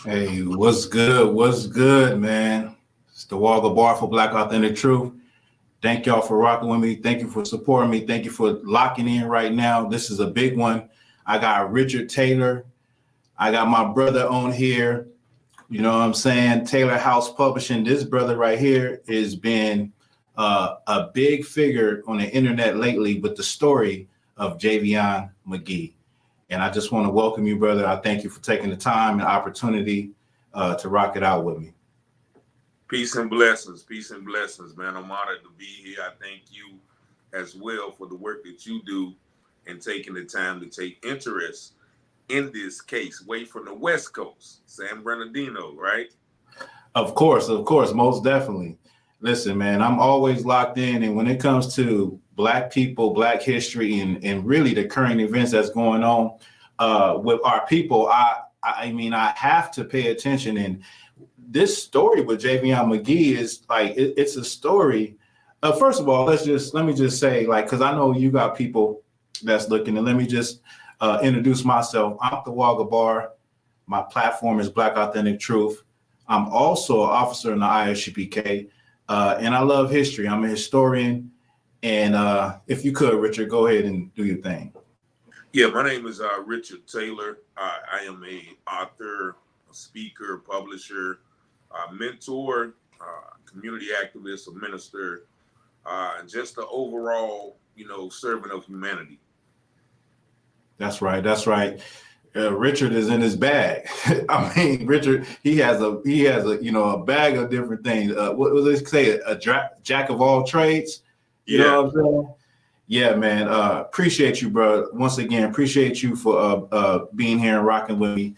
Hey, what's good? What's good, man? It's Thawah Gabar for Black Authentic Truth. Thank y'all for rocking with me. Thank you for supporting me. Thank you for locking in right now. This is a big one. I got Richard Taylor. I got my brother on here. You know what I'm saying? Taylor House Publishing. This brother right here has been a big figure on the internet lately with the story of Javion Magee. And I just want to welcome you, brother. I thank you for taking the time and opportunity to rock it out with me. Peace and blessings, man. I'm honored to be here. I thank you as well for the work that you do and taking the time to take interest in this case, way from the West Coast, San Bernardino, right? Of course, most definitely. Listen, man, I'm always locked in. And when it comes to Black people, Black history, and really the current events that's going on with our people, I mean, I have to pay attention. And this story with Javion Magee is like, it's a story. First of all, let me just say, like, because I know you got people that's looking, and let me just introduce myself. I'm Thawah Gabar. My platform is Black Authentic Truth. I'm also an officer in the ISUPK, and I love history. I'm a historian. And if you could, Richard, go ahead and do your thing. Yeah, my name is Richard Taylor. I am a author, a speaker, publisher, mentor, community activist, a minister, and just the overall, servant of humanity. That's right. Richard is in his bag. I mean, Richard, he has a a bag of different things. What was it say? A jack of all trades. You know what I'm saying? Yeah, man. Appreciate you, bro. Once again, appreciate you for being here and rocking with me.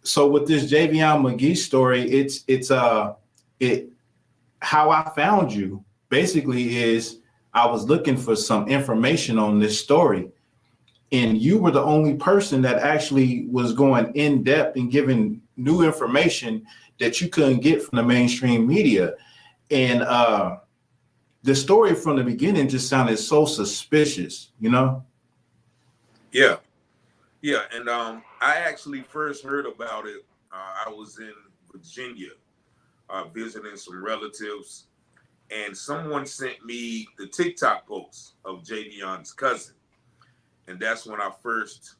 So with this Javion Magee story, it's how I found you basically is I was looking for some information on this story, and you were the only person that actually was going in depth and giving new information that you couldn't get from the mainstream media. And the story from the beginning just sounded so suspicious, you know? Yeah. Yeah. And I actually first heard about it. I was in Virginia visiting some relatives, and someone sent me the TikTok post of Javion's cousin. And that's when I first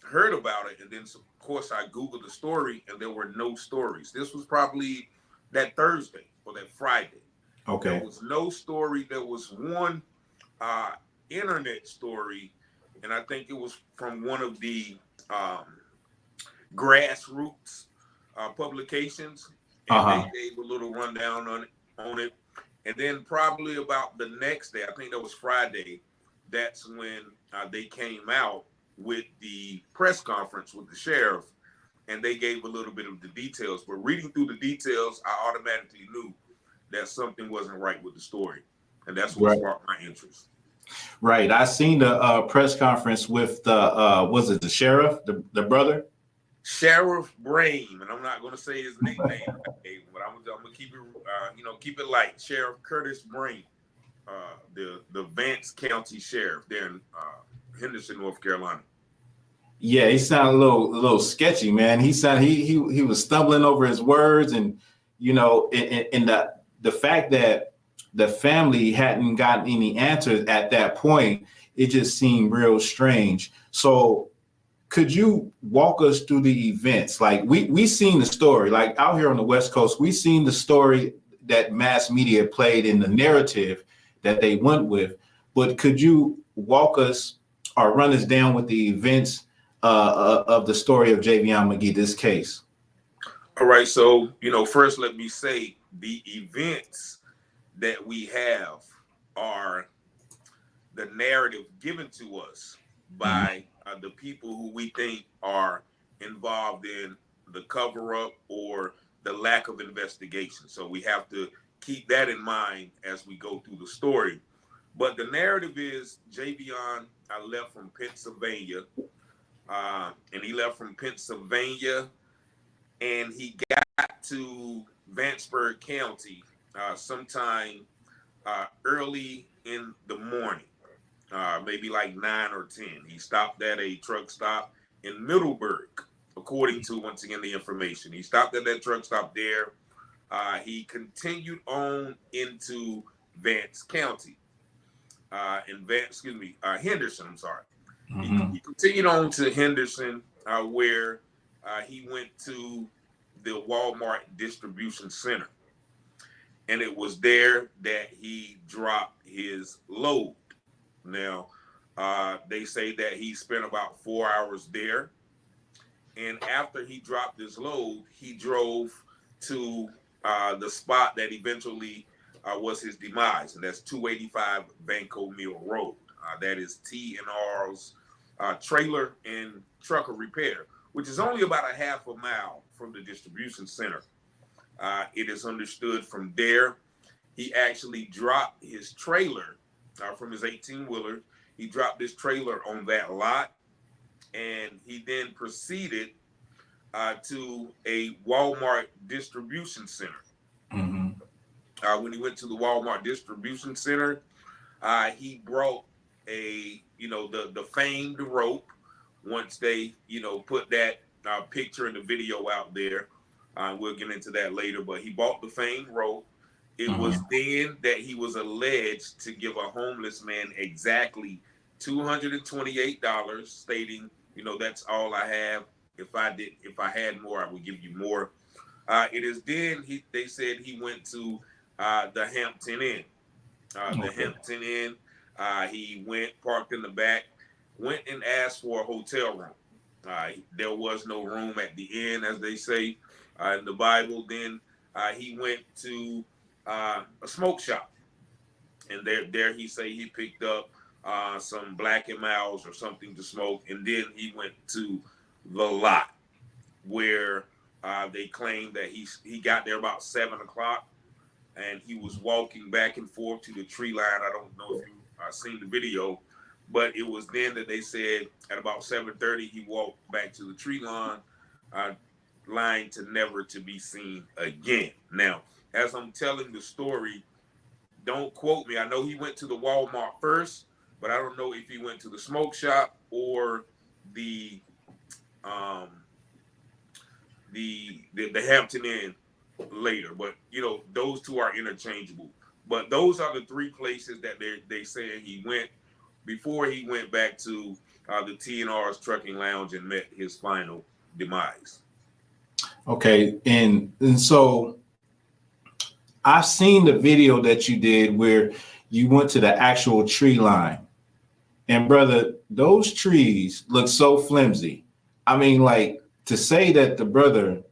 heard about it. And then, of course, I Googled the story, and there were no stories. This was probably that Thursday or that Friday. Okay. There was no story. There was one internet story, and I think it was from one of the grassroots publications, and they gave a little rundown on it. And then probably about the next day, I think that was Friday, that's when they came out with the press conference with the sheriff, and they gave a little bit of the details. But reading through the details, I automatically knew that something wasn't right with the story, and that's what sparked my interest. Right. I seen the press conference with the was it the sheriff, the brother? Sheriff Brame, and I'm not going to say his nickname, but I'm gonna keep it, keep it light. Sheriff Curtis Brame, the Vance County Sheriff there in Henderson, North Carolina. Yeah, he sounded a little sketchy, man. He sounded he was stumbling over his words, and and the fact that the family hadn't gotten any answers at that point, it just seemed real strange. So could you walk us through the events? Like we seen the story, like out here on the West Coast, we seen the story that mass media played in the narrative that they went with. But could you walk us or run us down with the events of the story of Javion Magee, this case? All right. So, first let me say the events that we have are the narrative given to us by the people who we think are involved in the cover-up or the lack of investigation. So we have to keep that in mind as we go through the story. But the narrative is Javion left from Pennsylvania, and he left from Pennsylvania, and he got to Vanceburg County sometime early in the morning. Maybe like 9 or 10. He stopped at a truck stop in Middleburg, according to, once again, the information. He stopped at that truck stop there. He continued on into Vance County, Henderson, I'm sorry. He continued on to Henderson, where he went to the Walmart distribution center. And it was there that he dropped his load. Now, they say that he spent about 4 hours there. And after he dropped his load, he drove to the spot that eventually was his demise. And that's 285 Banco Mill Road. That is T&R's trailer and trucker repair, which is only about a half a mile from the distribution center. It is understood from there, he actually dropped his trailer from his 18-wheeler. He dropped his trailer on that lot, and he then proceeded to a Walmart distribution center. When he went to the Walmart distribution center, he brought the famed rope. Once they put that picture and the video out there, we'll get into that later. But he bought the famed rope. It was then that he was alleged to give a homeless man exactly $228, stating, that's all I have. If I had more, I would give you more. It is then they said he went to the Hampton Inn. The Hampton Inn. He went, parked in the back, went and asked for a hotel room. There was no room at the inn, as they say in the Bible. Then he went to a smoke shop, and there he say he picked up some Black and Milds or something to smoke, and then he went to the lot where they claimed that he got there about 7 o'clock. and he was walking back and forth to the tree line. I don't know if you seen the video, but it was then that they said at about 7:30 he walked back to the tree line to never to be seen again. Now, as I'm telling the story, don't quote me. I know he went to the Walmart first, but I don't know if he went to the smoke shop or the Hampton Inn later. But those two are interchangeable. But those are the three places that they saying he went before he went back to the TNR's Trucking Lounge and met his final demise. Okay, and so I've seen the video that you did where you went to the actual tree line. And brother, those trees look so flimsy. I mean, like, to say that the brother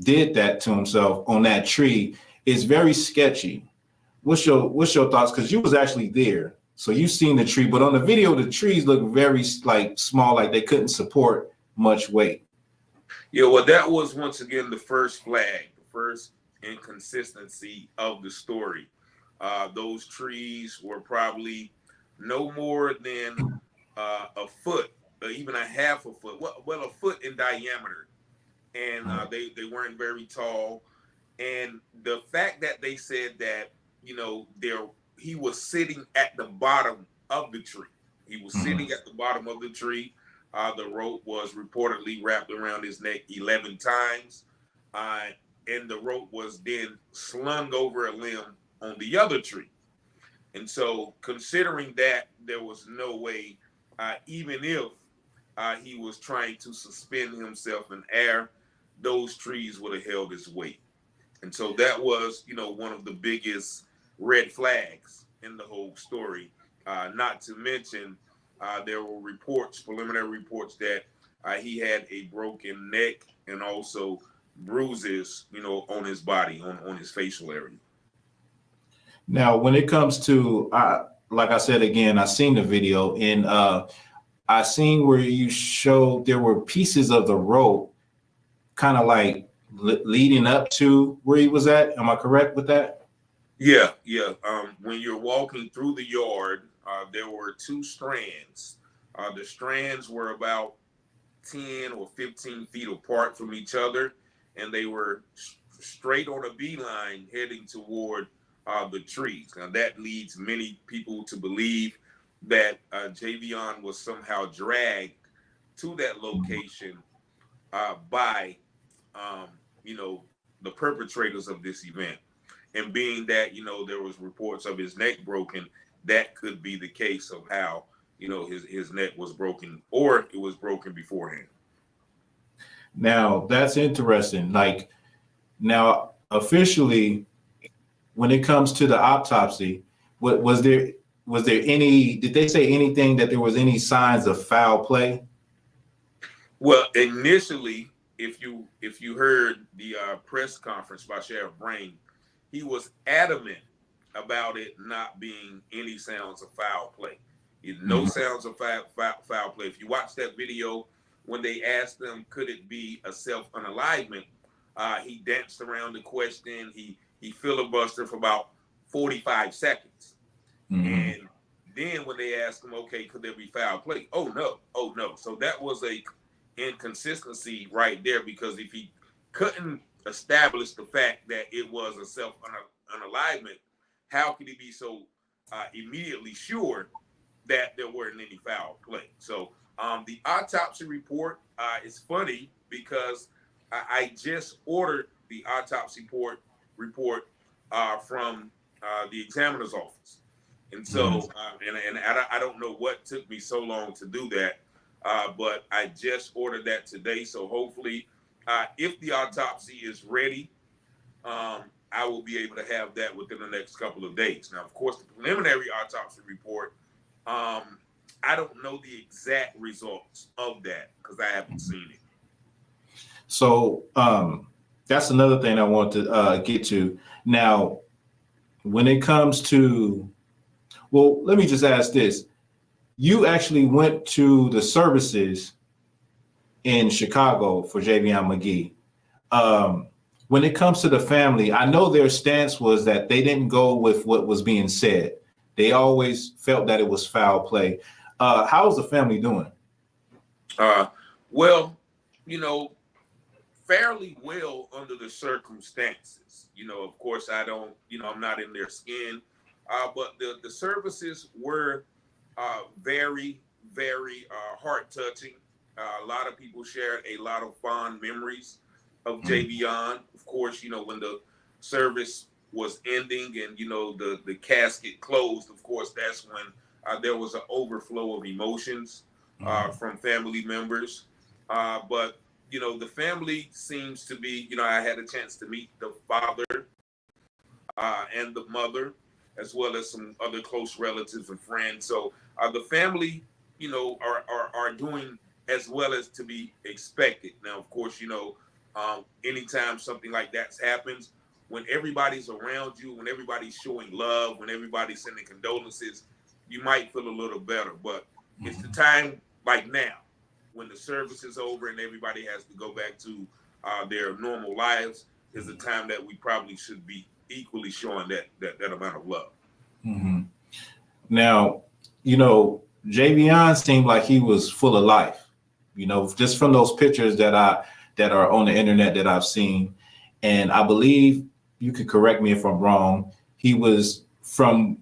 did that to himself on that tree is very sketchy. What's your thoughts? Because you was actually there. So you've seen the tree, but on the video, the trees look very like small, like they couldn't support much weight. Yeah, well, that was once again the first flag, the first inconsistency of the story. Those trees were probably no more than a foot, or even a half a foot, well, a foot in diameter. And they weren't very tall. And the fact that they said that, he was sitting at the bottom of the tree. He was sitting at the bottom of the tree. The rope was reportedly wrapped around his neck 11 times. And the rope was then slung over a limb on the other tree. And so considering that there was no way, even if he was trying to suspend himself in air, those trees would have held his weight. And so that was, one of the biggest red flags in the whole story. Not to mention, there were preliminary reports that he had a broken neck and also bruises, on his body, on his facial area. Now, when it comes to, like I said again, I seen the video and I seen where you showed there were pieces of the rope kind of like leading up to where he was at. Am I correct with that? Yeah. When you're walking through the yard, there were two strands. The strands were about 10 or 15 feet apart from each other, and they were straight on a beeline heading toward the trees. Now, that leads many people to believe that Javion was somehow dragged to that location by, the perpetrators of this event. And being that, there was reports of his neck broken, that could be the case of how, his neck was broken, or it was broken beforehand. Now, that's interesting. Like, now, officially, when it comes to the autopsy, was there any, did they say anything that there was any signs of foul play? Well, initially, if you heard the press conference by Sheriff Brain, he was adamant about it not being any sounds of foul play. No sounds of foul play. If you watch that video, when they asked him, could it be a self-unalivement, he danced around the question. He filibustered for about 45 seconds. And then when they asked him, okay, could there be foul play? Oh, no. So that was a inconsistency right there, because if he couldn't establish the fact that it was a self-unalivement, how could he be so immediately sure that there weren't any foul play? So the autopsy report is funny because I just ordered the autopsy report from the examiner's office. And so, and I don't know what took me so long to do that, but I just ordered that today. So hopefully, if the autopsy is ready, I will be able to have that within the next couple of days. Now, of course, the preliminary autopsy report, I don't know the exact results of that because I haven't seen it. So that's another thing I want to get to. Now, when it comes to, well, let me just ask this. You actually went to the services in Chicago for Javion Magee. when it comes to the family, I know their stance was that they didn't go with what was being said. They always felt that it was foul play. How's the family doing? Well, you know, fairly well under the circumstances. You know, of course, I don't, you know, I'm not in their skin, but the services were very, very heart touching. A lot of people shared a lot of fond memories of Javion. Of course, you know, when the service was ending and, you know, the casket closed, of course, that's when there was an overflow of emotions from family members. But you know, the family seems to be, you know, I had a chance to meet the father and the mother, as well as some other close relatives and friends. So the family, you know, are doing as well as to be expected. Now, of course, you know, anytime something like that happens, when everybody's around you, when everybody's showing love, when everybody's sending condolences, you might feel a little better. But it's the time like now, when the service is over and everybody has to go back to their normal lives, is the time that we probably should be equally showing that amount of love. Mm-hmm. Now, you know, Javion seemed like he was full of life, you know, just from those pictures that are on the internet that I've seen. And I believe, you could correct me if I'm wrong, he was from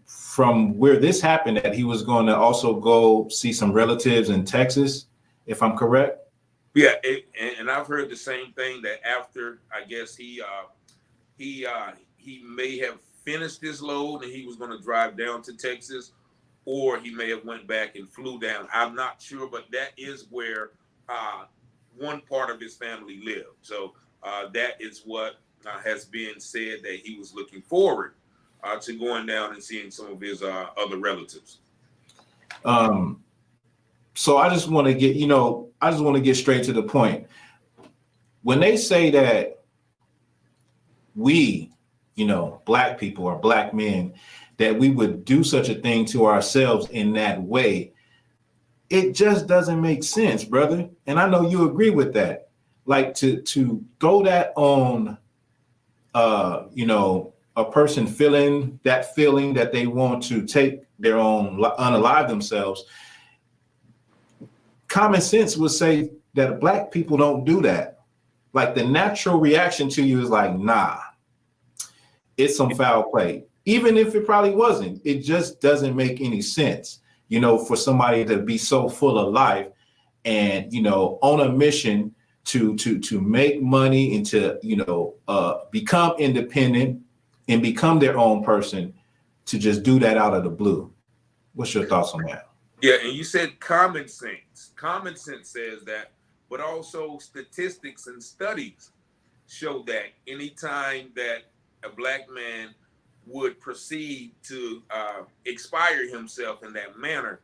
where this happened, that he was going to also go see some relatives in Texas, if I'm correct. Yeah, and I've heard the same thing, that after, I guess he may have finished his load and he was going to drive down to Texas, or he may have went back and flew down. I'm not sure, but that is where one part of his family lived. So that is what has been said, that he was looking forward to going down and seeing some of his other relatives. So I just want to get straight to the point. When they say that we, you know, Black people or Black men, that we would do such a thing to ourselves in that way, it just doesn't make sense, brother. And I know you agree with that. Like to throw that on, you know, a person feeling that they want to take their own, unalive themselves. Common sense would say that Black people don't do that. Like the natural reaction to you is like, nah, it's some foul play. Even if it probably wasn't, it just doesn't make any sense, you know, for somebody to be so full of life and, you know, on a mission to make money and to, you know, become independent and become their own person, to just do that out of the blue. What's your thoughts on that? Yeah, and you said common sense. Common sense says that, but also statistics and studies show that anytime that a Black man would proceed to expire himself in that manner,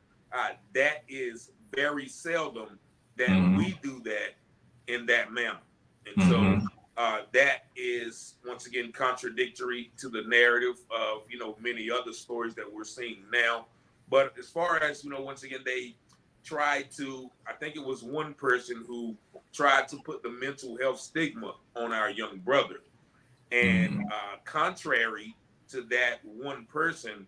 that is very seldom that we do that in that manner. And so that is, once again, contradictory to the narrative of, you know, many other stories that we're seeing now. But as far as, you know, once again, they tried to, I think it was one person who tried to put the mental health stigma on our young brother. And contrary to that one person,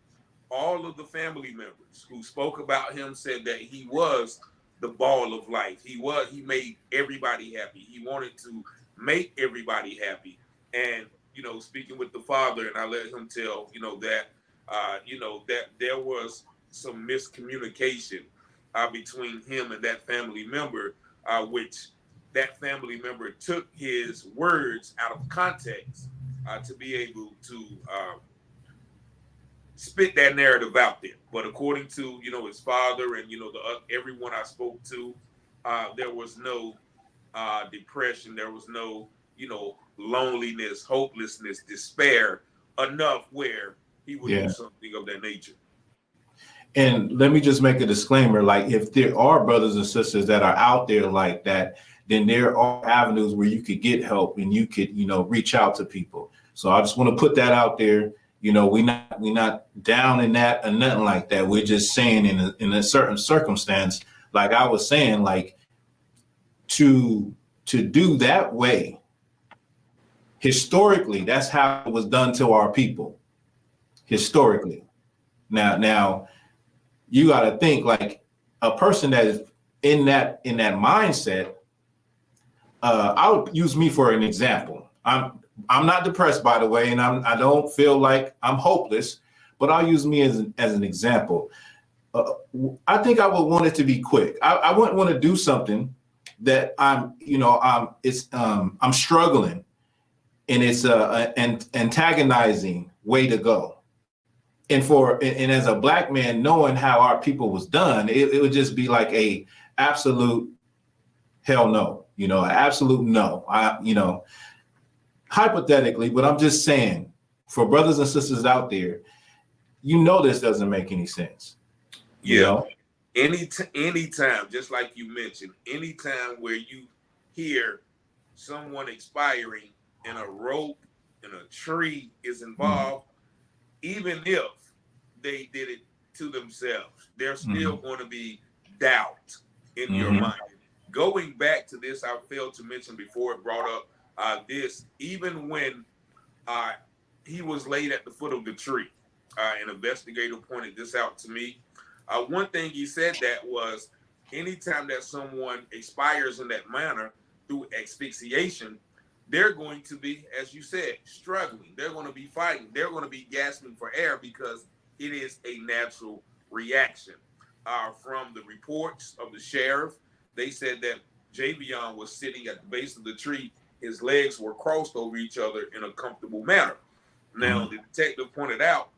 all of the family members who spoke about him said that he was the ball of life. He made everybody happy. He wanted to make everybody happy. And, you know, speaking with the father, and I let him tell, you know, that there was some miscommunication between him and that family member, which that family member took his words out of context to be able to spit that narrative out there. But according to, you know, his father and, you know, everyone I spoke to, there was no depression. There was no, you know, loneliness, hopelessness, despair enough where he would do something of that nature. And let me just make a disclaimer, like if there are brothers and sisters that are out there like that, then there are avenues where you could get help and you could, you know, reach out to people. So I just want to put that out there. You know, we're not down in that or nothing like that. We're just saying in a certain circumstance, like I was saying, like to do that way, Historically, that's how it was done to our people. Historically. Now you got to think like a person that is in that mindset. I would use me for an example. I'm not depressed, by the way, and I don't feel like I'm hopeless, but I'll use me as an example. I think I would want it to be quick. I wouldn't want to do something that I'm struggling, and it's an antagonizing way to go. And as a black man, knowing how our people was done, it would just be like a absolute hell no, an absolute no. Hypothetically, but I'm just saying, for brothers and sisters out there, this doesn't make any sense. Yeah. Anytime, just like you mentioned, anytime where you hear someone expiring and a rope and a tree is involved, even if they did it to themselves, there's still going to be doubt in your mind. Going back to this, I failed to mention before it brought up this, even when he was laid at the foot of the tree, an investigator pointed this out to me. One thing he said that was, anytime that someone expires in that manner through asphyxiation, they're going to be, as you said, struggling. They're going to be fighting. They're going to be gasping for air because it is a natural reaction. From the reports of the sheriff, they said that Javion was sitting at the base of the tree. His legs were crossed over each other in a comfortable manner. Now, the detective pointed out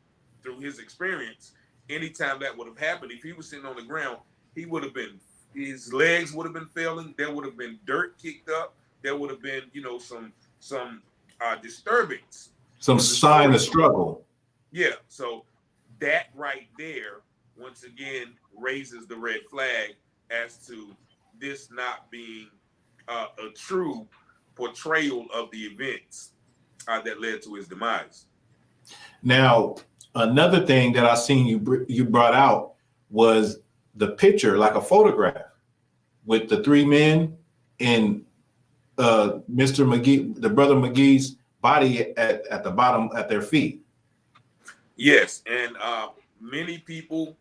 through his experience, anytime that would have happened, if he was sitting on the ground, his legs would have been failing. There would have been dirt kicked up. There would have been, some disturbance. Some sign of struggle. Yeah. So that right there, once again, raises the red flag as to this not being a true portrayal of the events that led to his demise. Now, another thing that I seen you brought out was the picture, like a photograph, with the three men and Mr. Magee, the brother Magee's body at the bottom at their feet. Yes, and many people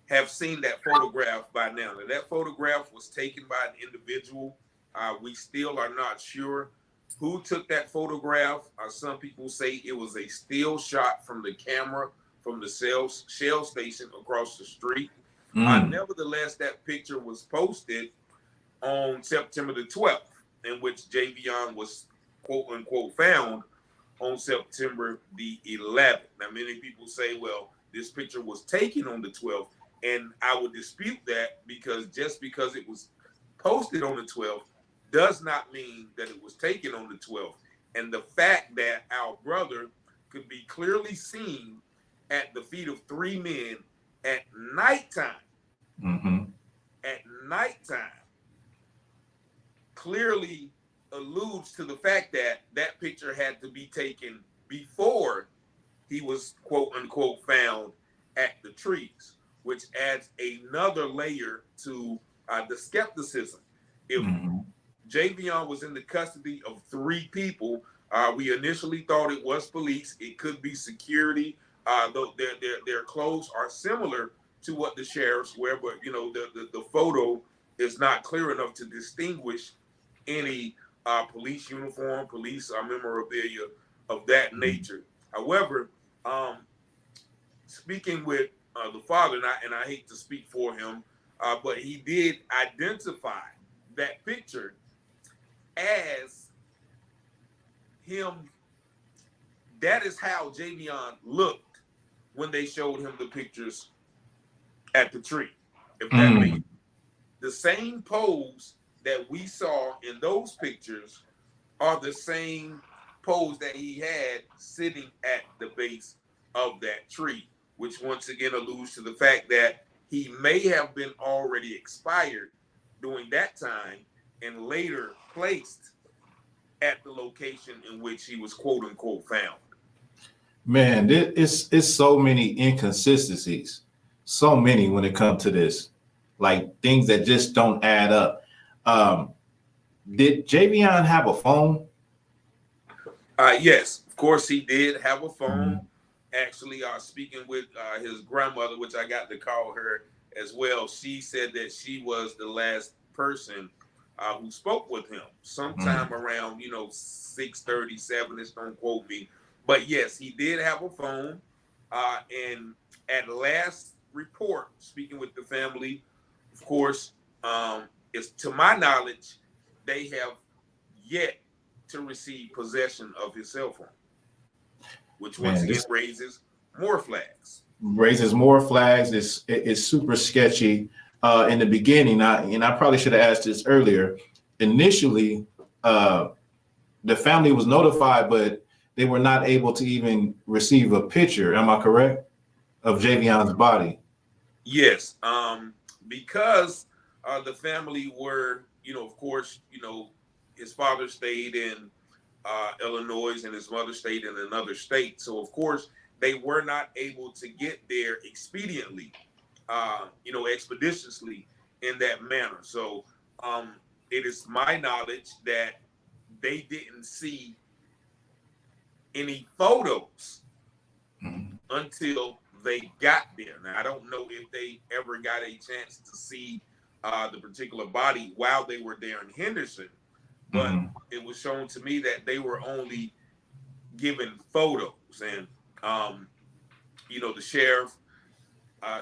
have seen that photograph by now. Now, that photograph was taken by an individual. We still are not sure who took that photograph. Some people say it was a still shot from the camera from the Shell station across the street. Nevertheless, that picture was posted on September the 12th, in which Javion was quote unquote found on September the 11th. Now, many people say, well, this picture was taken on the 12th, and I would dispute that, because just because it was posted on the 12th does not mean that it was taken on the 12th. And the fact that our brother could be clearly seen at the feet of three men at nighttime, clearly alludes to the fact that that picture had to be taken before he was quote unquote found at the trees, which adds another layer to the skepticism. If Javion was in the custody of three people, we initially thought it was police. It could be security. Though their clothes are similar to what the sheriffs wear, but the photo is not clear enough to distinguish any police uniform, police memorabilia of that nature. However, speaking with the father, and I hate to speak for him, but he did identify that picture as him. That is how Javion looked when they showed him the pictures at the tree. If that means the same pose that we saw in those pictures are the same pose that he had sitting at the base of that tree, which once again alludes to the fact that he may have been already expired during that time and later placed at the location in which he was quote unquote found. Man, it's so many inconsistencies, so many when it comes to this, like things that just don't add up. Did Javion have a phone? Yes, of course he did have a phone. Mm-hmm. Actually, speaking with his grandmother, which I got to call her as well, she said that she was the last person who spoke with him sometime around 6:37. Don't quote me, but yes, he did have a phone. And at last report, speaking with the family, of course, it's to my knowledge, they have yet to receive possession of his cell phone, which once Man, again this raises more flags. raises more flags. It's super sketchy. In the beginning, I probably should have asked this earlier. Initially, the family was notified, but they were not able to even receive a picture. Am I correct? Of Javion's body. Yes, because the family were, of course, his father stayed in Illinois and his mother stayed in another state. So, of course, they were not able to get there expediently, expeditiously in that manner. So, it is my knowledge that they didn't see any photos until they got there. Now, I don't know if they ever got a chance to see the particular body while they were there in Henderson, but it was shown to me that they were only given photos. And, the sheriff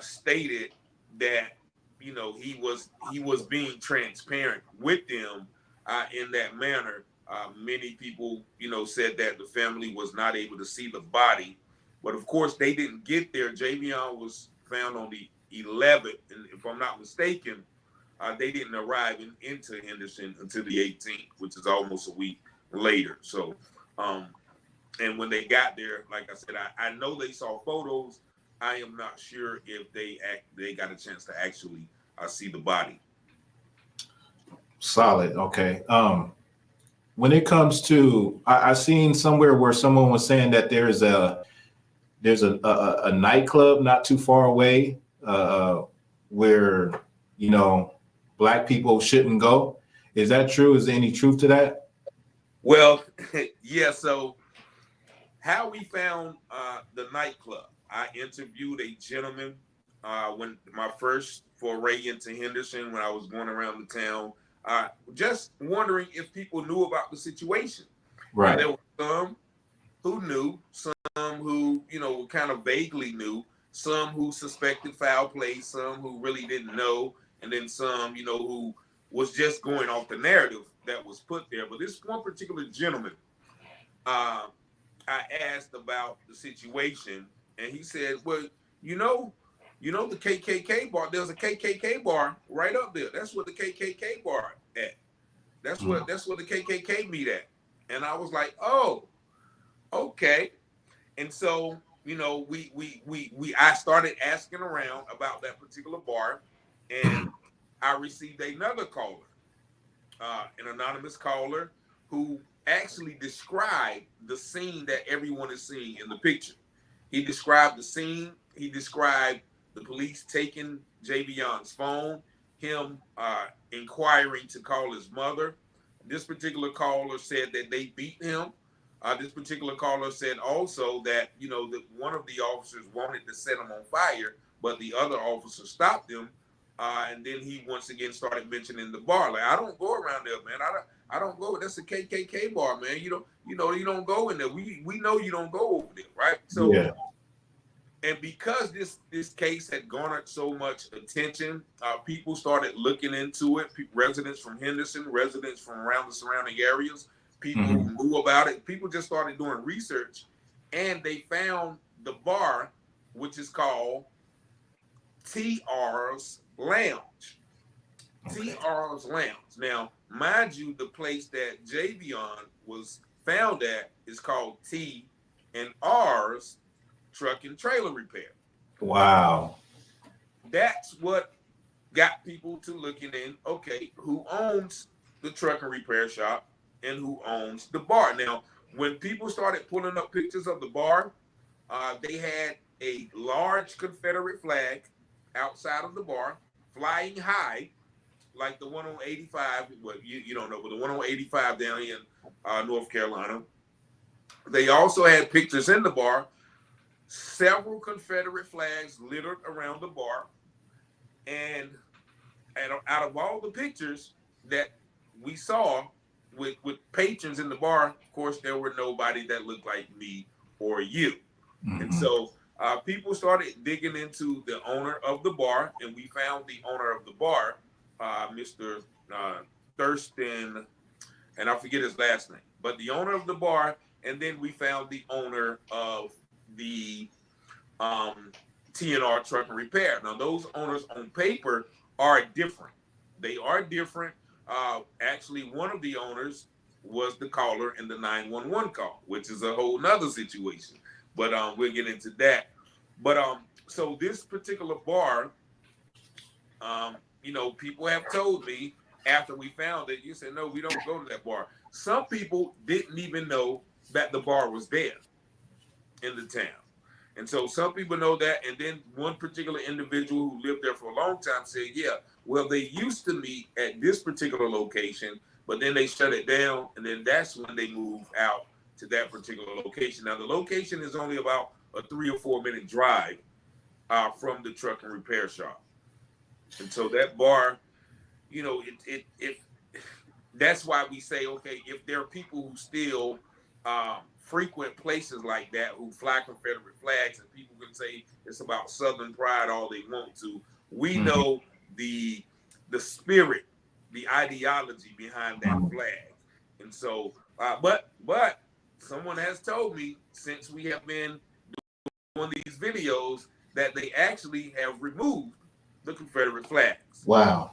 stated that, he was being transparent with them in that manner. Many people, said that the family was not able to see the body, but of course they didn't get there. Javion was found on the 11th, and if I'm not mistaken, they didn't arrive into Henderson until the 18th, which is almost a week later. So, and when they got there, like I said, I know they saw photos. I am not sure if they got a chance to actually see the body. Solid. Okay. When it comes to, I seen somewhere where someone was saying that there's a nightclub not too far away where Black people shouldn't go. Is that true? Is there any truth to that? Well, yeah. So how we found the nightclub, I interviewed a gentleman when my first foray into Henderson, when I was going around the town, just wondering if people knew about the situation. Right. And there were some who knew, some who, kind of vaguely knew, some who suspected foul play, some who really didn't know, and then some, who was just going off the narrative that was put there. But this one particular gentleman, I asked about the situation, and he said, well, the KKK bar, there's a KKK bar right up there. That's where the KKK bar at. That's where the KKK meet at. And I was like, oh, okay. And so, I started asking around about that particular bar, and I received another caller, an anonymous caller, who actually described the scene that everyone is seeing in the picture. He described the scene. He described the police taking Javion's phone, him inquiring to call his mother. This particular caller said that they beat him. This particular caller said also that, that one of the officers wanted to set him on fire, but the other officer stopped him. And then he once again started mentioning the bar. Like, I don't go around there, man. I don't go. That's a KKK bar, man. You don't go in there. We know you don't go over there, right? So, yeah. And because this case had garnered so much attention, people started looking into it. Residents from Henderson, residents from around the surrounding areas, people who knew about it. People just started doing research, and they found the bar, which is called TR's Lounge. Okay. TR's Lounge. Now, mind you, the place that Javion was found at is called T and R's Truck and Trailer Repair. Wow. That's what got people to looking in, okay, who owns the truck and repair shop and who owns the bar. Now, when people started pulling up pictures of the bar, they had a large Confederate flag outside of the bar, flying high, like the one on 85. Well, you don't know, but the one on 85 down here in North Carolina. They also had pictures in the bar, several Confederate flags littered around the bar, and out of all the pictures that we saw with patrons in the bar, of course, there were nobody that looked like me or you. Mm-hmm. And so people started digging into the owner of the bar, and we found the owner of the bar, Mr. Thurston, and I forget his last name, but the owner of the bar, and then we found the owner of the TNR Truck and Repair. Now, those owners on paper are different. They are different. Actually, one of the owners was the caller in the 911 call, which is a whole nother situation. But we'll get into that. But so this particular bar, people have told me after we found it, you said, no, we don't go to that bar. Some people didn't even know that the bar was there in the town. And so some people know that. And then one particular individual who lived there for a long time said, yeah, well, they used to meet at this particular location, but then they shut it down. And then that's when they moved out to that particular location. Now, the location is only about a 3 or 4 minute drive from the truck and repair shop. And so that bar, that's why we say, okay, if there are people who still frequent places like that, who fly Confederate flags, and people can say it's about Southern pride all they want to, we know the spirit, the ideology behind that flag. And so, but someone has told me, since we have been doing these videos, that they actually have removed the Confederate flags. Wow.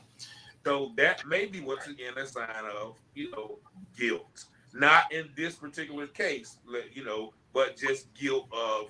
So that may be, once again, a sign of, guilt. Not in this particular case, but just guilt of,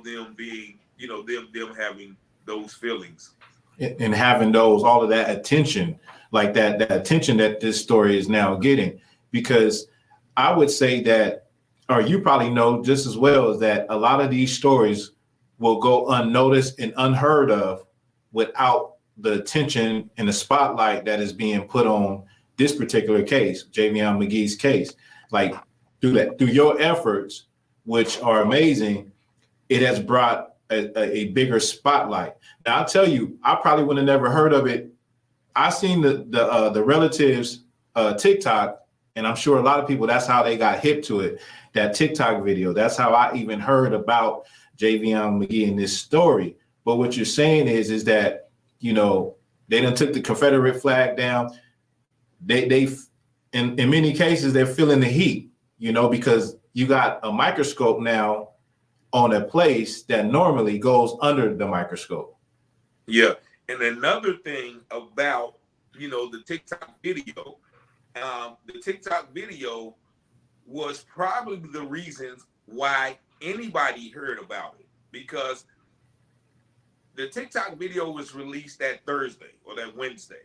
them being, them having those feelings. And having all of that attention, like that attention that this story is now getting. Because I would say that, or you probably know just as well, is that a lot of these stories will go unnoticed and unheard of without the attention and the spotlight that is being put on this particular case, Javion Magee's case. Like through your efforts, which are amazing, it has brought a bigger spotlight. Now, I'll tell you, I probably would have never heard of it. I seen the relatives TikTok, and I'm sure a lot of people, that's how they got hip to it, that TikTok video. That's how I even heard about Javion Magee in this story. But what you're saying is that, they done took the Confederate flag down. They in many cases, they're feeling the heat, because you got a microscope now on a place that normally goes under the microscope. Yeah. And another thing about, the TikTok video, was probably the reasons why anybody heard about it, because the TikTok video was released that Thursday or that Wednesday.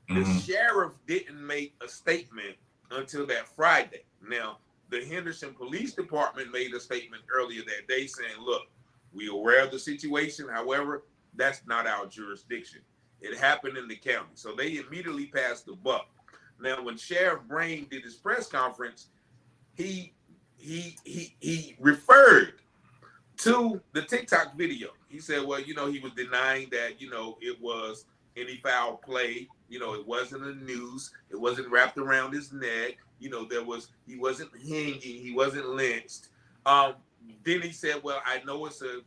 The sheriff didn't make a statement until that Friday. Now, the Henderson Police Department made a statement earlier that day saying, look, we're aware of the situation. However, that's not our jurisdiction. It happened in the county. So they immediately passed the buck. Now, when Sheriff Brain did his press conference, he referred to the TikTok video. He said, well, he was denying that, it was any foul play. It wasn't a noose. It wasn't wrapped around his neck. He wasn't hanging. He wasn't lynched. Then he said, well, I know it's a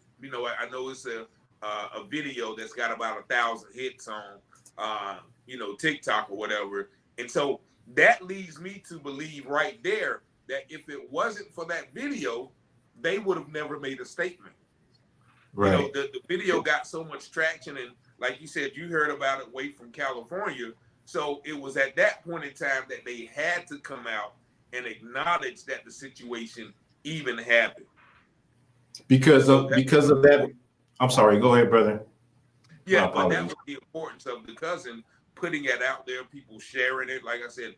video that's got about 1,000 hits on, TikTok or whatever. And so that leads me to believe right there that if it wasn't for that video, they would have never made a statement. Right. The video got so much traction, and like you said, you heard about it way from California. So it was at that point in time that they had to come out and acknowledge that the situation even happened. Because of that. I'm sorry. Go ahead, brother. Yeah, but that was the importance of the cousin putting it out there, people sharing it. Like I said,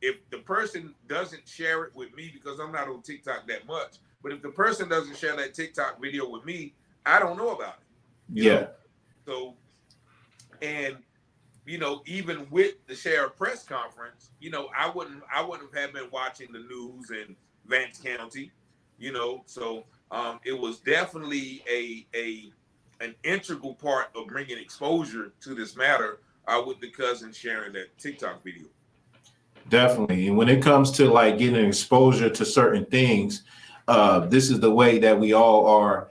if the person doesn't share it with me, because I'm not on TikTok that much, but if the person doesn't share that TikTok video with me, I don't know about it. Yeah. So, and even with the sheriff press conference, I wouldn't have been watching the news in Vance County, So it was definitely an integral part of bringing exposure to this matter with the cousin sharing that TikTok video. Definitely. And when it comes to like getting exposure to certain things, this is the way that we all are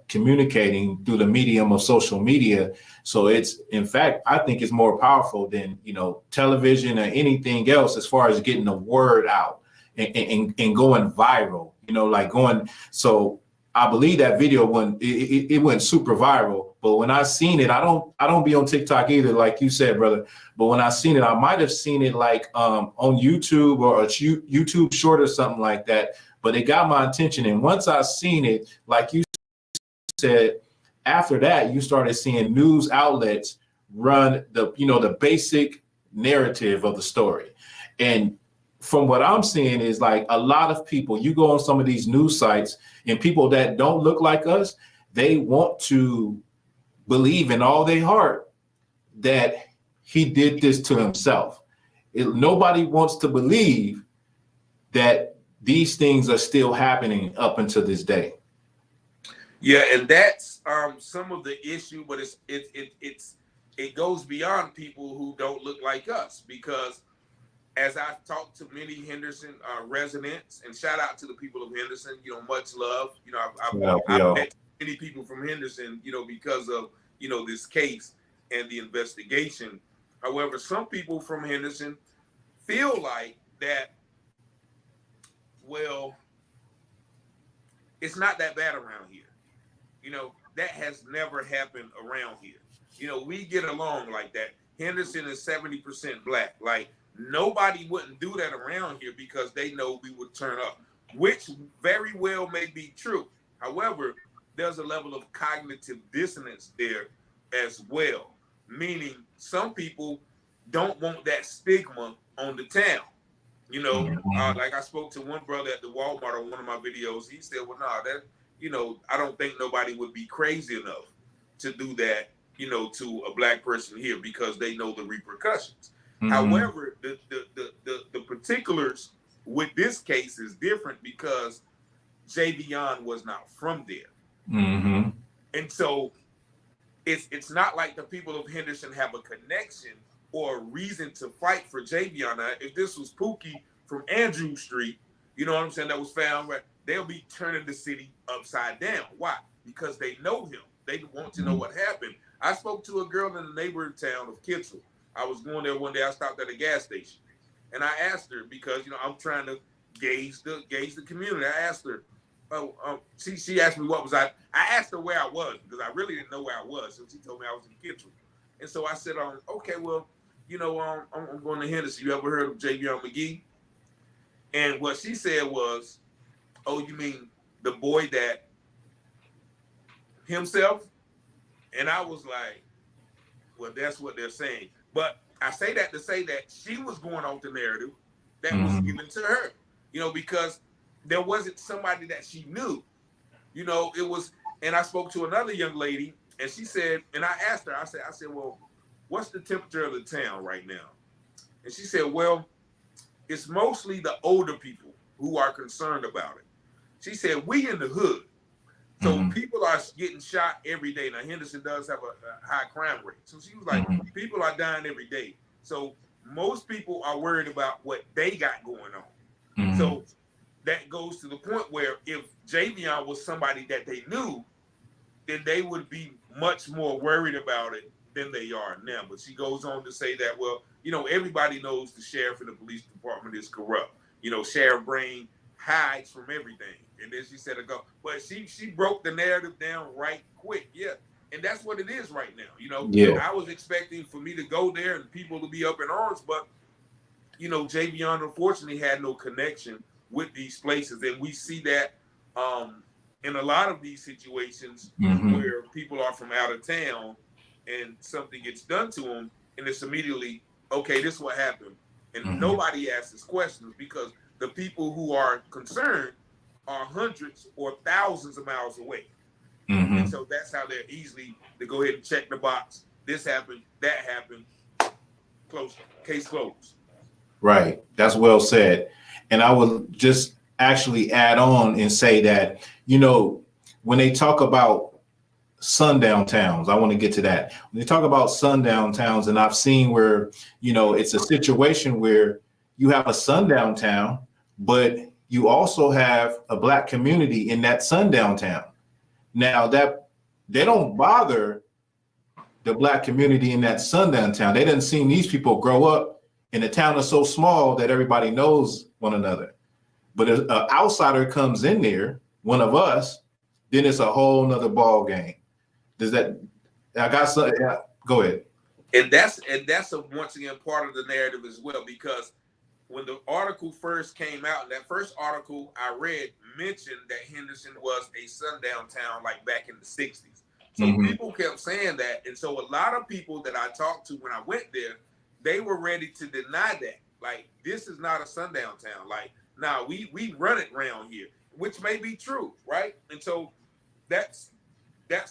communicating through the medium of social media. So in fact, I think it's more powerful than, television or anything else as far as getting the word out and going viral, so I believe that video it went super viral. But when I seen it, I don't be on TikTok either, like you said, brother. But when I seen it, I might have seen it like on YouTube or a YouTube short or something like that. But it got my attention. And once I seen it, like you said, after that, you started seeing news outlets run the basic narrative of the story. And from what I'm seeing is like a lot of people, you go on some of these news sites and people that don't look like us, they want to believe in all their heart that he did this to himself. Nobody wants to believe that these things are still happening up until this day. Yeah, and that's some of the issue, but it goes beyond people who don't look like us, because as I've talked to many Henderson residents, and shout out to the people of Henderson, much love. I've met many people from Henderson, because of, this case and the investigation. However, some people from Henderson feel like that, well, it's not that bad around here. That has never happened around here. We get along like that. Henderson is 70% black. Like, nobody wouldn't do that around here because they know we would turn up, which very well may be true. However, there's a level of cognitive dissonance there as well, meaning some people don't want that stigma on the town. Like I spoke to one brother at the Walmart on one of my videos. He said, well, I don't think nobody would be crazy enough to do that, to a black person here because they know the repercussions. Mm-hmm. However, the particulars with this case is different because Javion was not from there. Mm-hmm. And so it's not like the people of Henderson have a connection or a reason to fight for Javion. Now, if this was Pookie from Andrew Street, you know what I'm saying, that was found, right, they'll be turning the city upside down. Why? Because they know him. They want to know what happened. I spoke to a girl in the neighboring town of Kitchell. I was going there one day. I stopped at a gas station, and I asked her because I'm trying to gauge the community. I asked her, she asked me what was I asked her where I was because I really didn't know where I was, so she told me I was in Kitchell, and so I said, okay, well, I'm going to Henderson. You ever heard of Javion Magee? And what she said was, oh, you mean the boy that himself? And I was like, well, that's what they're saying. But I say that to say that she was going off the narrative that was given to her, because there wasn't somebody that she knew. It was, and I spoke to another young lady, and she said, and I asked her, I said, well, what's the temperature of the town right now? And she said, well, it's mostly the older people who are concerned about it. She said, we in the hood. So people are getting shot every day. Now, Henderson does have a high crime rate. So she was like, people are dying every day. So most people are worried about what they got going on. So that goes to the point where if Javion was somebody that they knew, then they would be much more worried about it than they are now. But she goes on to say that, well, everybody knows the sheriff and the police department is corrupt. Sheriff Brain hides from everything. And then she said, but she broke the narrative down right quick. Yeah. And that's what it is right now. Yeah. I was expecting for me to go there and people to be up in arms, but, Javion unfortunately had no connection with these places. And we see that in a lot of these situations where people are from out of town and something gets done to them and it's immediately, okay, this is what happened. And nobody asks questions because the people who are concerned are hundreds or thousands of miles away. And so that's how they're easily to go ahead and check the box this happened, that happened, close, case closed. Right. That's well said. And I would just actually add on and say that, when they talk about sundown towns, I want to get to that. When they talk about sundown towns, and I've seen where, it's a situation where you have a sundown town, but you also have a Black community in that sundown town. Now that they don't bother the Black community in that sundown town. They didn't see these people grow up in a town that's so small that everybody knows one another. But if an outsider comes in there, one of us, then it's a whole nother ball game. Does that? I got some. Yeah, go ahead. And that's once again part of the narrative as well, because when the article first came out, that first article I read mentioned that Henderson was a sundown town like back in the 60s. So people kept saying that. And so a lot of people that I talked to when I went there, they were ready to deny that. Like, this is not a sundown town. Like, nah, we run it around here, which may be true, right? And so that's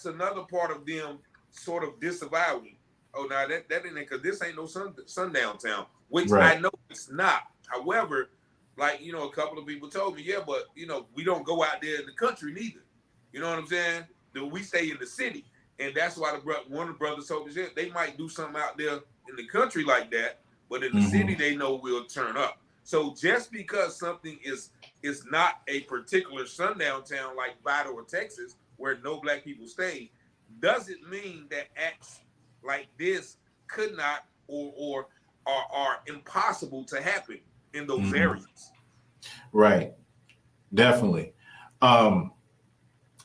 another part of them sort of disavowing. Oh, no, that ain't it, because this ain't no sundown town, which right. I know it's not. However, like, a couple of people told me, yeah, but, we don't go out there in the country neither. You know what I'm saying? We stay in the city. And that's why one of the brothers told me, they might do something out there in the country like that, but in the city, they know we'll turn up. So just because something is not a particular sundown town like Vidal or Texas, where no Black people stay, doesn't mean that acts like this could not or are impossible to happen in those areas. Right. Definitely.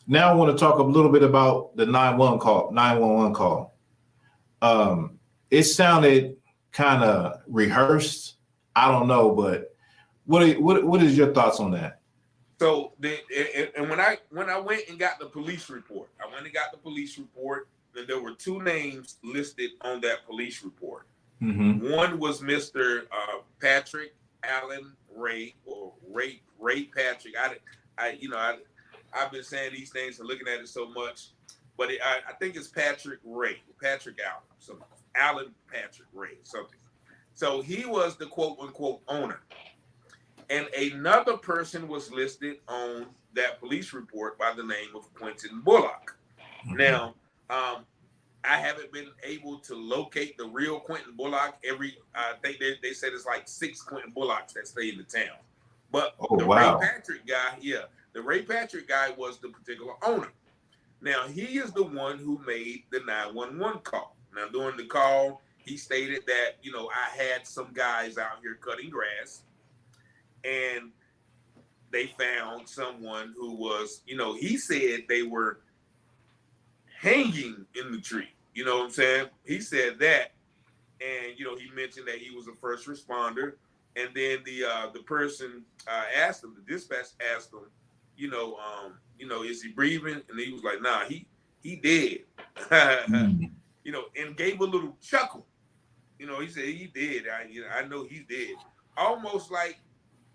Now I want to talk a little bit about the 911 call. It sounded kind of rehearsed. I don't know, but what is your thoughts on that? So when I went and got the police report, and there were two names listed on that police report. One was Mr. Patrick Allen Ray, or Ray Patrick. I've been saying these things and looking at it so much, but I think it's Patrick Allen, so Allen Patrick Ray, something. So he was the quote unquote owner. And another person was listed on that police report by the name of Quentin Bullock. Now, I haven't been able to locate the real Quentin Bullock. I think they said it's like 6 Quentin Bullocks that stay in the town. But Ray Patrick guy was the particular owner. Now, he is the one who made the 911 call. Now, during the call, he stated that, I had some guys out here cutting grass, and they found someone who was, he said they were hanging in the tree. You know what I'm saying? He said that, and he mentioned that he was a first responder, and then the person asked him, the dispatch asked him, is he breathing? And he was like, nah, he dead. And gave a little chuckle. He said he dead. I know he's dead. Almost like,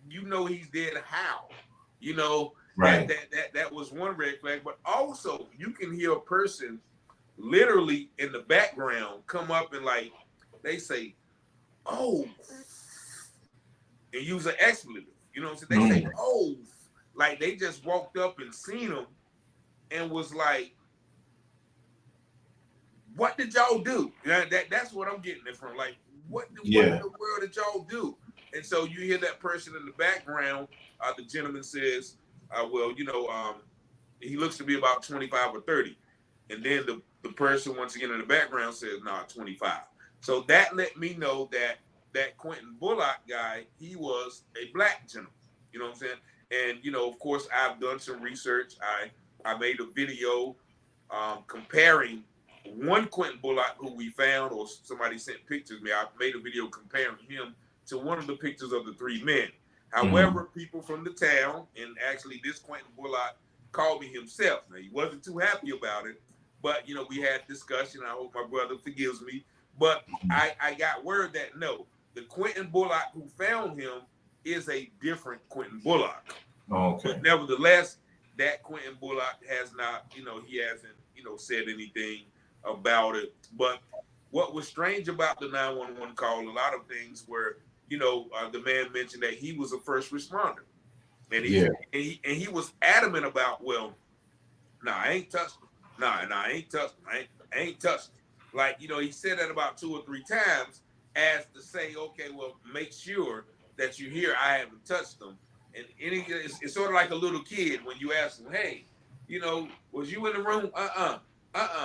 he's dead. How? Right. That was one red flag. But also, you can hear a person literally in the background come up and, like, they say, oh, and use an expletive. You know what I'm saying? They say, oh, like they just walked up and seen him and was like, what did y'all do? That's what I'm getting it from. Like, what in the world did y'all do? And so you hear that person in the background. The gentleman says, he looks to be about 25 or 30. And then the person, once again, in the background says, nah, 25. So that let me know that Quentin Bullock guy, he was a Black gentleman. You know what I'm saying? And, of course, I've done some research. I made a video comparing one Quentin Bullock who we found, or somebody sent pictures me. I made a video comparing him to one of the pictures of the 3 men. However, people from the town, and actually this Quentin Bullock called me himself. Now, he wasn't too happy about it, but, we had discussion. I hope my brother forgives me. But I got word that, no, the Quentin Bullock who found him is a different Quentin Bullock. Okay. But nevertheless, that Quentin Bullock has not, he hasn't, said anything about it. But what was strange about the 911 call, a lot of things were, the man mentioned that he was a first responder, and Yeah. he was adamant about, well, nah, I ain't touched him. Nah, I ain't touched him. I ain't touched him. Like, he said that about 2 or 3 times as to say, okay, well, make sure that you hear I haven't touched them. And it's sort of like a little kid when you ask them, hey, was you in the room? Right.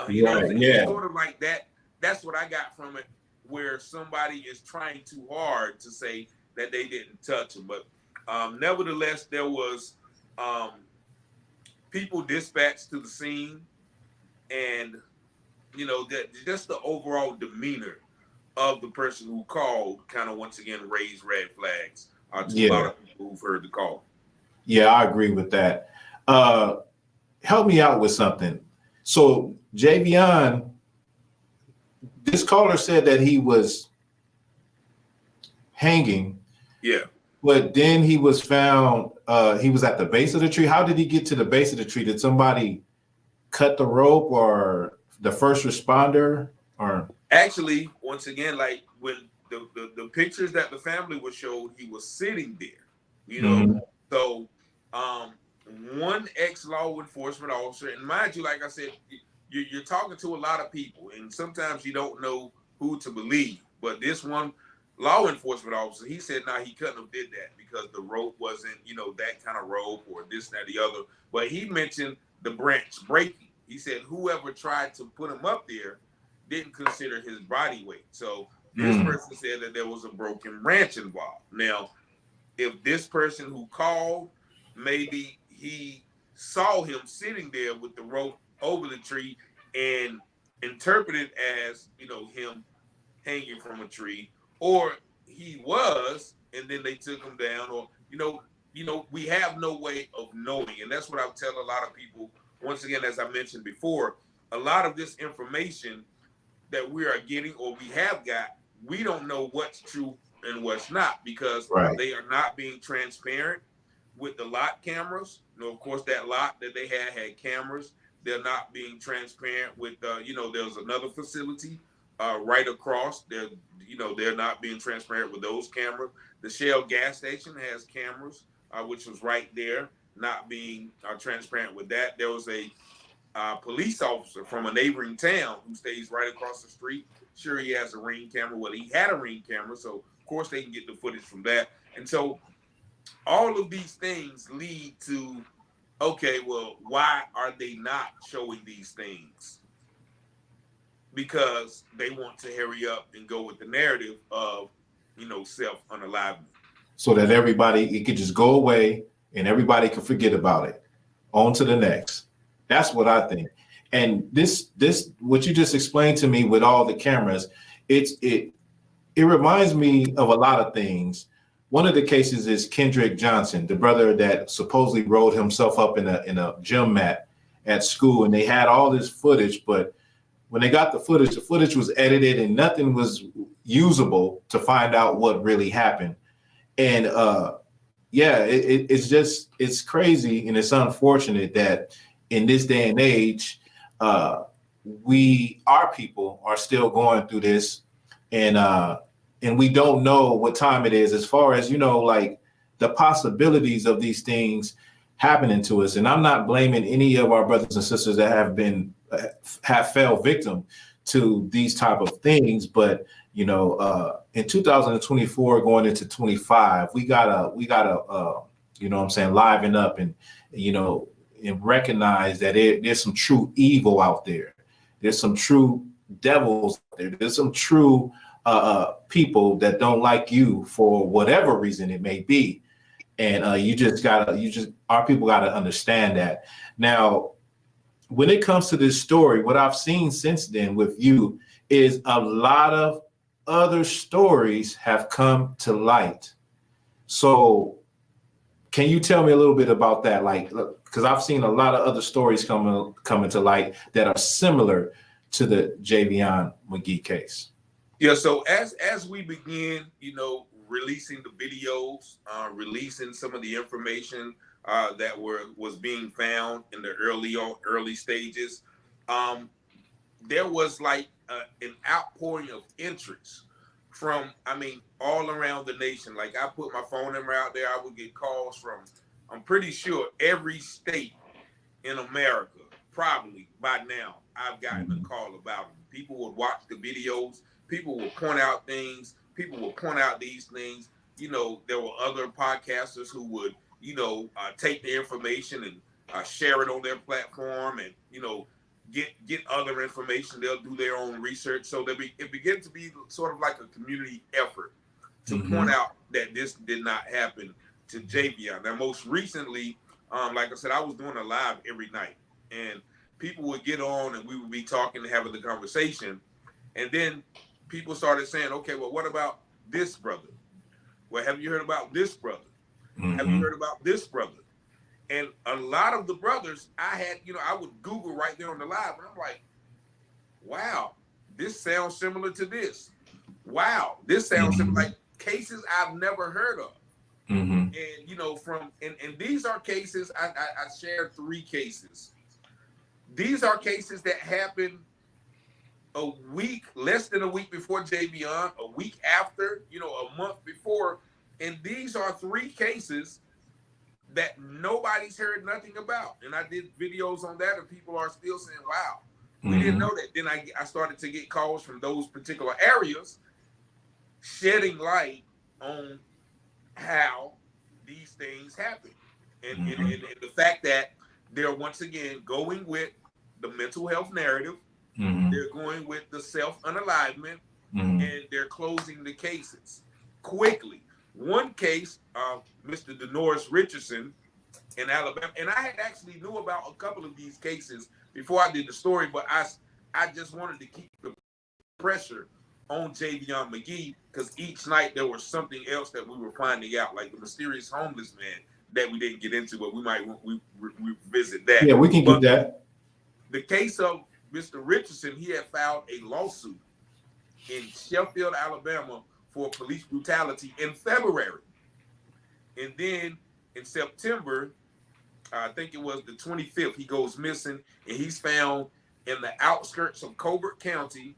It's Yeah. sort of like that. That's what I got from it, where somebody is trying too hard to say that they didn't touch him. But nevertheless, there was people dispatched to the scene, and that just the overall demeanor of the person who called kind of once again raised red flags to a lot Yeah. of people who've heard the call. Yeah, I agree with that. Help me out with something. So Javion, this caller said that he was hanging. Yeah. But then he was found, he was at the base of the tree. How did he get to the base of the tree? Did somebody cut the rope, or the first responder? Or Actually, once again, like when the pictures that the family was showed, he was sitting there, Mhm. So one ex-law enforcement officer, and mind you, like I said, you're talking to a lot of people, and sometimes you don't know who to believe. But this one law enforcement officer, he said, he couldn't have did that because the rope wasn't, that kind of rope or this, that, the other. But he mentioned the branch breaking. He said whoever tried to put him up there didn't consider his body weight. So this person said that there was a broken branch involved. Now, if this person who called, maybe he saw him sitting there with the rope over the tree and interpreted as, him hanging from a tree, or he was, and then they took him down, or, we have no way of knowing. And that's what I tell a lot of people. Once again, as I mentioned before, a lot of this information that we are getting, or we have got, we don't know what's true and what's not, because Right. they are not being transparent with the lot cameras. Of course, that lot that they had cameras. They're not being transparent with, there's another facility right across. They're not being transparent with those cameras. The Shell gas station has cameras, which was right there, not being transparent with that. There was a police officer from a neighboring town who stays right across the street. Sure, he has a Ring camera. Well, he had a Ring camera, so of course they can get the footage from that. And so all of these things lead to, okay, well, why are they not showing these things? Because they want to hurry up and go with the narrative of, self-unalivement. So that everybody, it could just go away and everybody could forget about it. On to the next. That's what I think. And this what you just explained to me with all the cameras, it reminds me of a lot of things. One of the cases is Kendrick Johnson, the brother that supposedly rolled himself up in a gym mat at school, and they had all this footage, but when they got the footage was edited and nothing was usable to find out what really happened. And it's crazy, and it's unfortunate that in this day and age, our people are still going through this, and we don't know what time it is, as far as like the possibilities of these things happening to us. And I'm not blaming any of our brothers and sisters that have fell victim to these type of things, but in 2024 going into 25, we gotta liven up and and recognize that there's some true evil out there. There's some true devils out there. There's some true people that don't like you for whatever reason it may be. And our people gotta understand that. Now, when it comes to this story, what I've seen since then with you is a lot of other stories have come to light. So can you tell me a little bit about that? Like, because I've seen a lot of other stories coming to light that are similar to the Javion Magee case. Yeah, so as we begin, releasing the videos, releasing some of the information that was being found in the early stages, there was like an outpouring of interest from, all around the nation. Like, I put my phone number out there, I would get calls from, I'm pretty sure, every state in America. Probably by now, I've gotten a call about them. People would watch the videos. People will point out things. People will point out these things. There were other podcasters who would, take the information and share it on their platform, and get other information. They'll do their own research. So it began to be sort of like a community effort to point out that this did not happen to Javion. Now, most recently, like I said, I was doing a live every night, and people would get on and we would be talking and having the conversation. And then people started saying, okay, well, what about this brother? Well, have you heard about this brother? Have you heard about this brother? And a lot of the brothers I would Google right there on the live, and I'm like, wow, this sounds similar to this. Wow, this sounds similar, like cases I've never heard of. And and these are cases, I shared 3 cases. These are cases that happened less than a week before Javion, a week after, a month before. And these are 3 cases that nobody's heard nothing about. And I did videos on that, and people are still saying, wow, we didn't know that. Then I started to get calls from those particular areas, shedding light on how these things happen. And the fact that they're once again going with the mental health narrative, they're going with the self-unalivement, and they're closing the cases quickly. One case, Mr. Denoris Richardson in Alabama, and I had actually knew about a couple of these cases before I did the story, but I just wanted to keep the pressure on Javion Magee, because each night there was something else that we were finding out, like the mysterious homeless man that we didn't get into, but we might revisit that. Yeah, we can get that. The case of Mr. Richardson, he had filed a lawsuit in Sheffield, Alabama, for police brutality in February. And then in September, I think it was the 25th, he goes missing, and he's found in the outskirts of Colbert County,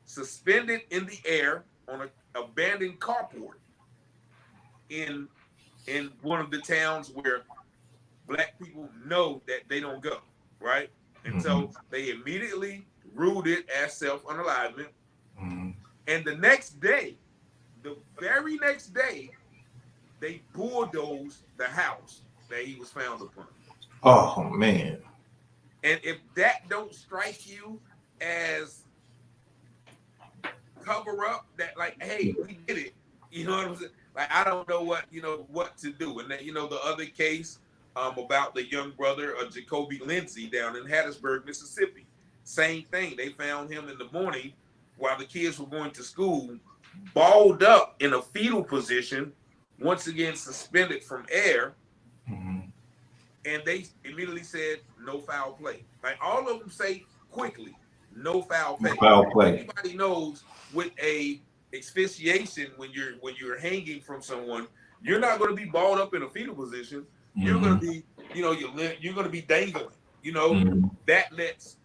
suspended in the air on an abandoned carport in one of the towns where Black people know that they don't go, right? And so they immediately ruled it as self-unalivement. And the next day, the very next day, they bulldozed the house that he was found upon. Oh, man. And if that don't strike you as cover up, that like, hey, we did it. You know what I'm saying? Like, I don't know what to do. And then, the other case about the young brother of Jacoby Lindsay down in Hattiesburg, Mississippi. Same thing. They found him in the morning while the kids were going to school, balled up in a fetal position, once again suspended from air. And they immediately said, no foul play. Like, all of them say quickly, no foul play. No foul play. Everybody knows with a asphyxiation, when you're hanging from someone, you're not going to be balled up in a fetal position. You're going to be, you're going to be dangling. That lets,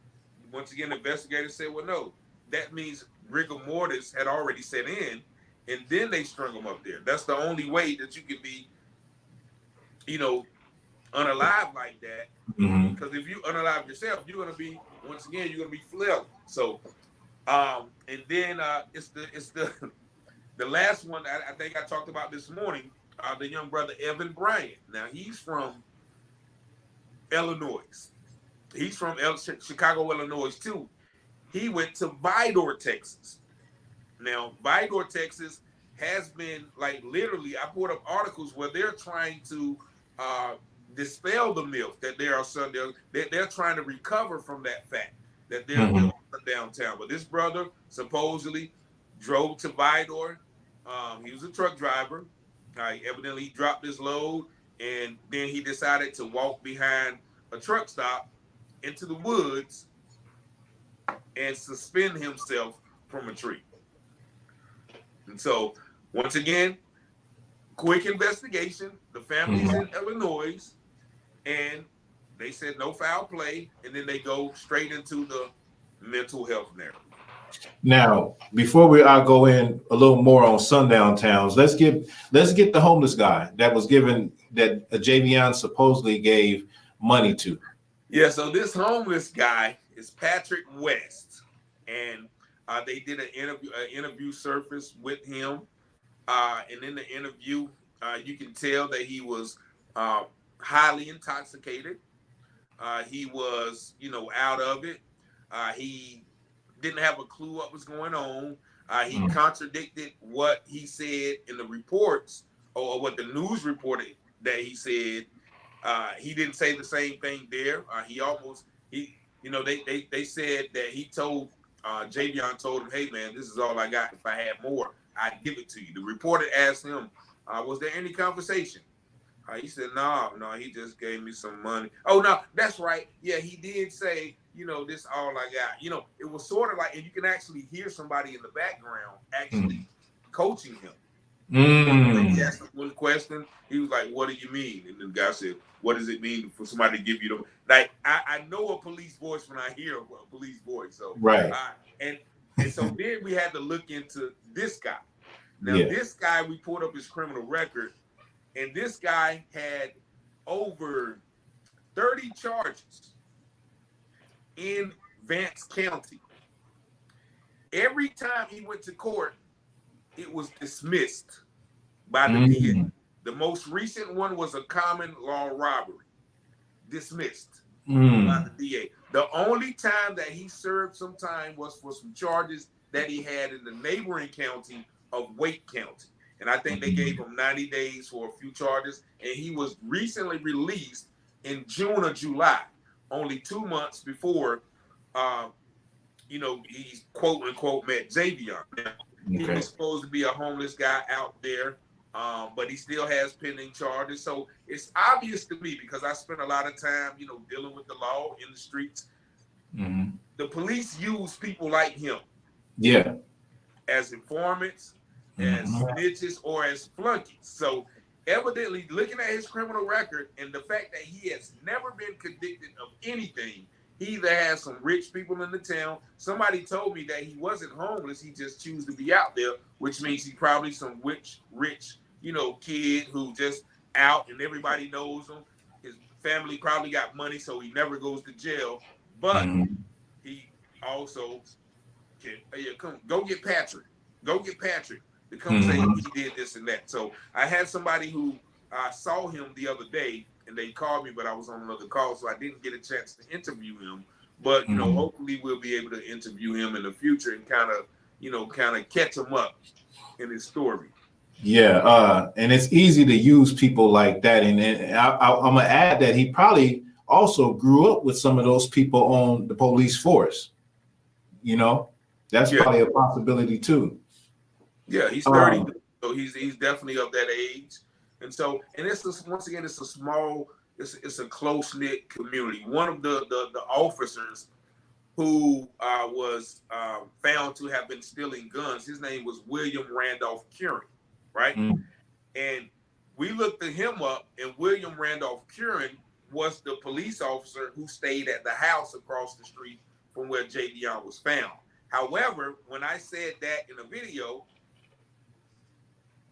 once again, investigators say, well, no, that means rigor mortis had already set in, and then they strung them up there. That's the only way that you can be, unalive like that. Because if you unalive yourself, you're going to be, once again, you're going to be flailing. So, and then it's the last one I think I talked about this morning, the young brother Evan Bryant. Now, he's from Illinois. He's from Chicago, Illinois, too. He went to Vidor, Texas. Now, Vidor, Texas has been, like, literally, I pulled up articles where they're trying to dispel the myth that there are Sundown. They're trying to recover from that fact that they're downtown. But this brother supposedly drove to Vidor. He was a truck driver. Evidently, he dropped his load, and then he decided to walk behind a truck stop into the woods and suspend himself from a tree. And so, once again, quick investigation. The family's in Illinois, and they said no foul play, and then they go straight into mental health narrative. Now, before I go in a little more on sundown towns, let's get the homeless guy that was given that Javion supposedly gave money to. Yeah, so this homeless guy is Patrick West, and they did an interview surface with him, and in the interview, you can tell that he was highly intoxicated. He was, out of it. He didn't have a clue what was going on. He contradicted what he said in the reports or what the news reported that he said. He didn't say the same thing there. They said that he told Javion told him, "Hey man, this is all I got. If I had more, I'd give it to you." The reporter asked him, "Was there any conversation?" He said, no, he just gave me some money. Oh, no, that's right. Yeah, he did say, this all I got. It was sort of like, and you can actually hear somebody in the background actually coaching him. He asked him one question. He was like, what do you mean? And the guy said, what does it mean for somebody to give you the, like, I know a police voice when I hear a police voice. So, right. And so then we had to look into this guy. Now, this guy, we pulled up his criminal record. And this guy had over 30 charges in Vance County. Every time he went to court, it was dismissed by the DA. The most recent one was a common law robbery, dismissed by the DA. The only time that he served some time was for some charges that he had in the neighboring county of Wake County. And I think they gave him 90 days for a few charges. And he was recently released in June or July, only 2 months before, he's quote unquote met Javion. He was supposed to be a homeless guy out there, but he still has pending charges. So it's obvious to me, because I spent a lot of time, dealing with the law in the streets. The police use people like him as informants, as snitches, or as flunkies. So evidently, looking at his criminal record and the fact that he has never been convicted of anything, he either has some rich people in the town. Somebody told me that he wasn't homeless, he just chose to be out there, which means he probably some rich, kid who just out and everybody knows him. His family probably got money, so he never goes to jail. But he also can, go get Patrick to come say he did this and that. So I had somebody who saw him the other day, and they called me, but I was on another call, so I didn't get a chance to interview him. But hopefully we'll be able to interview him in the future and kind of catch him up in his story. Yeah, and it's easy to use people like that. And I'm gonna add that he probably also grew up with some of those people on the police force. That's probably a possibility too. Yeah, he's 30, so he's definitely of that age, and it's once again, it's a small, it's a close knit community. One of the officers who was found to have been stealing guns, his name was William Randolph Curran, right? And we looked him up, and William Randolph Curran was the police officer who stayed at the house across the street from where Javion was found. However, when I said that in a video,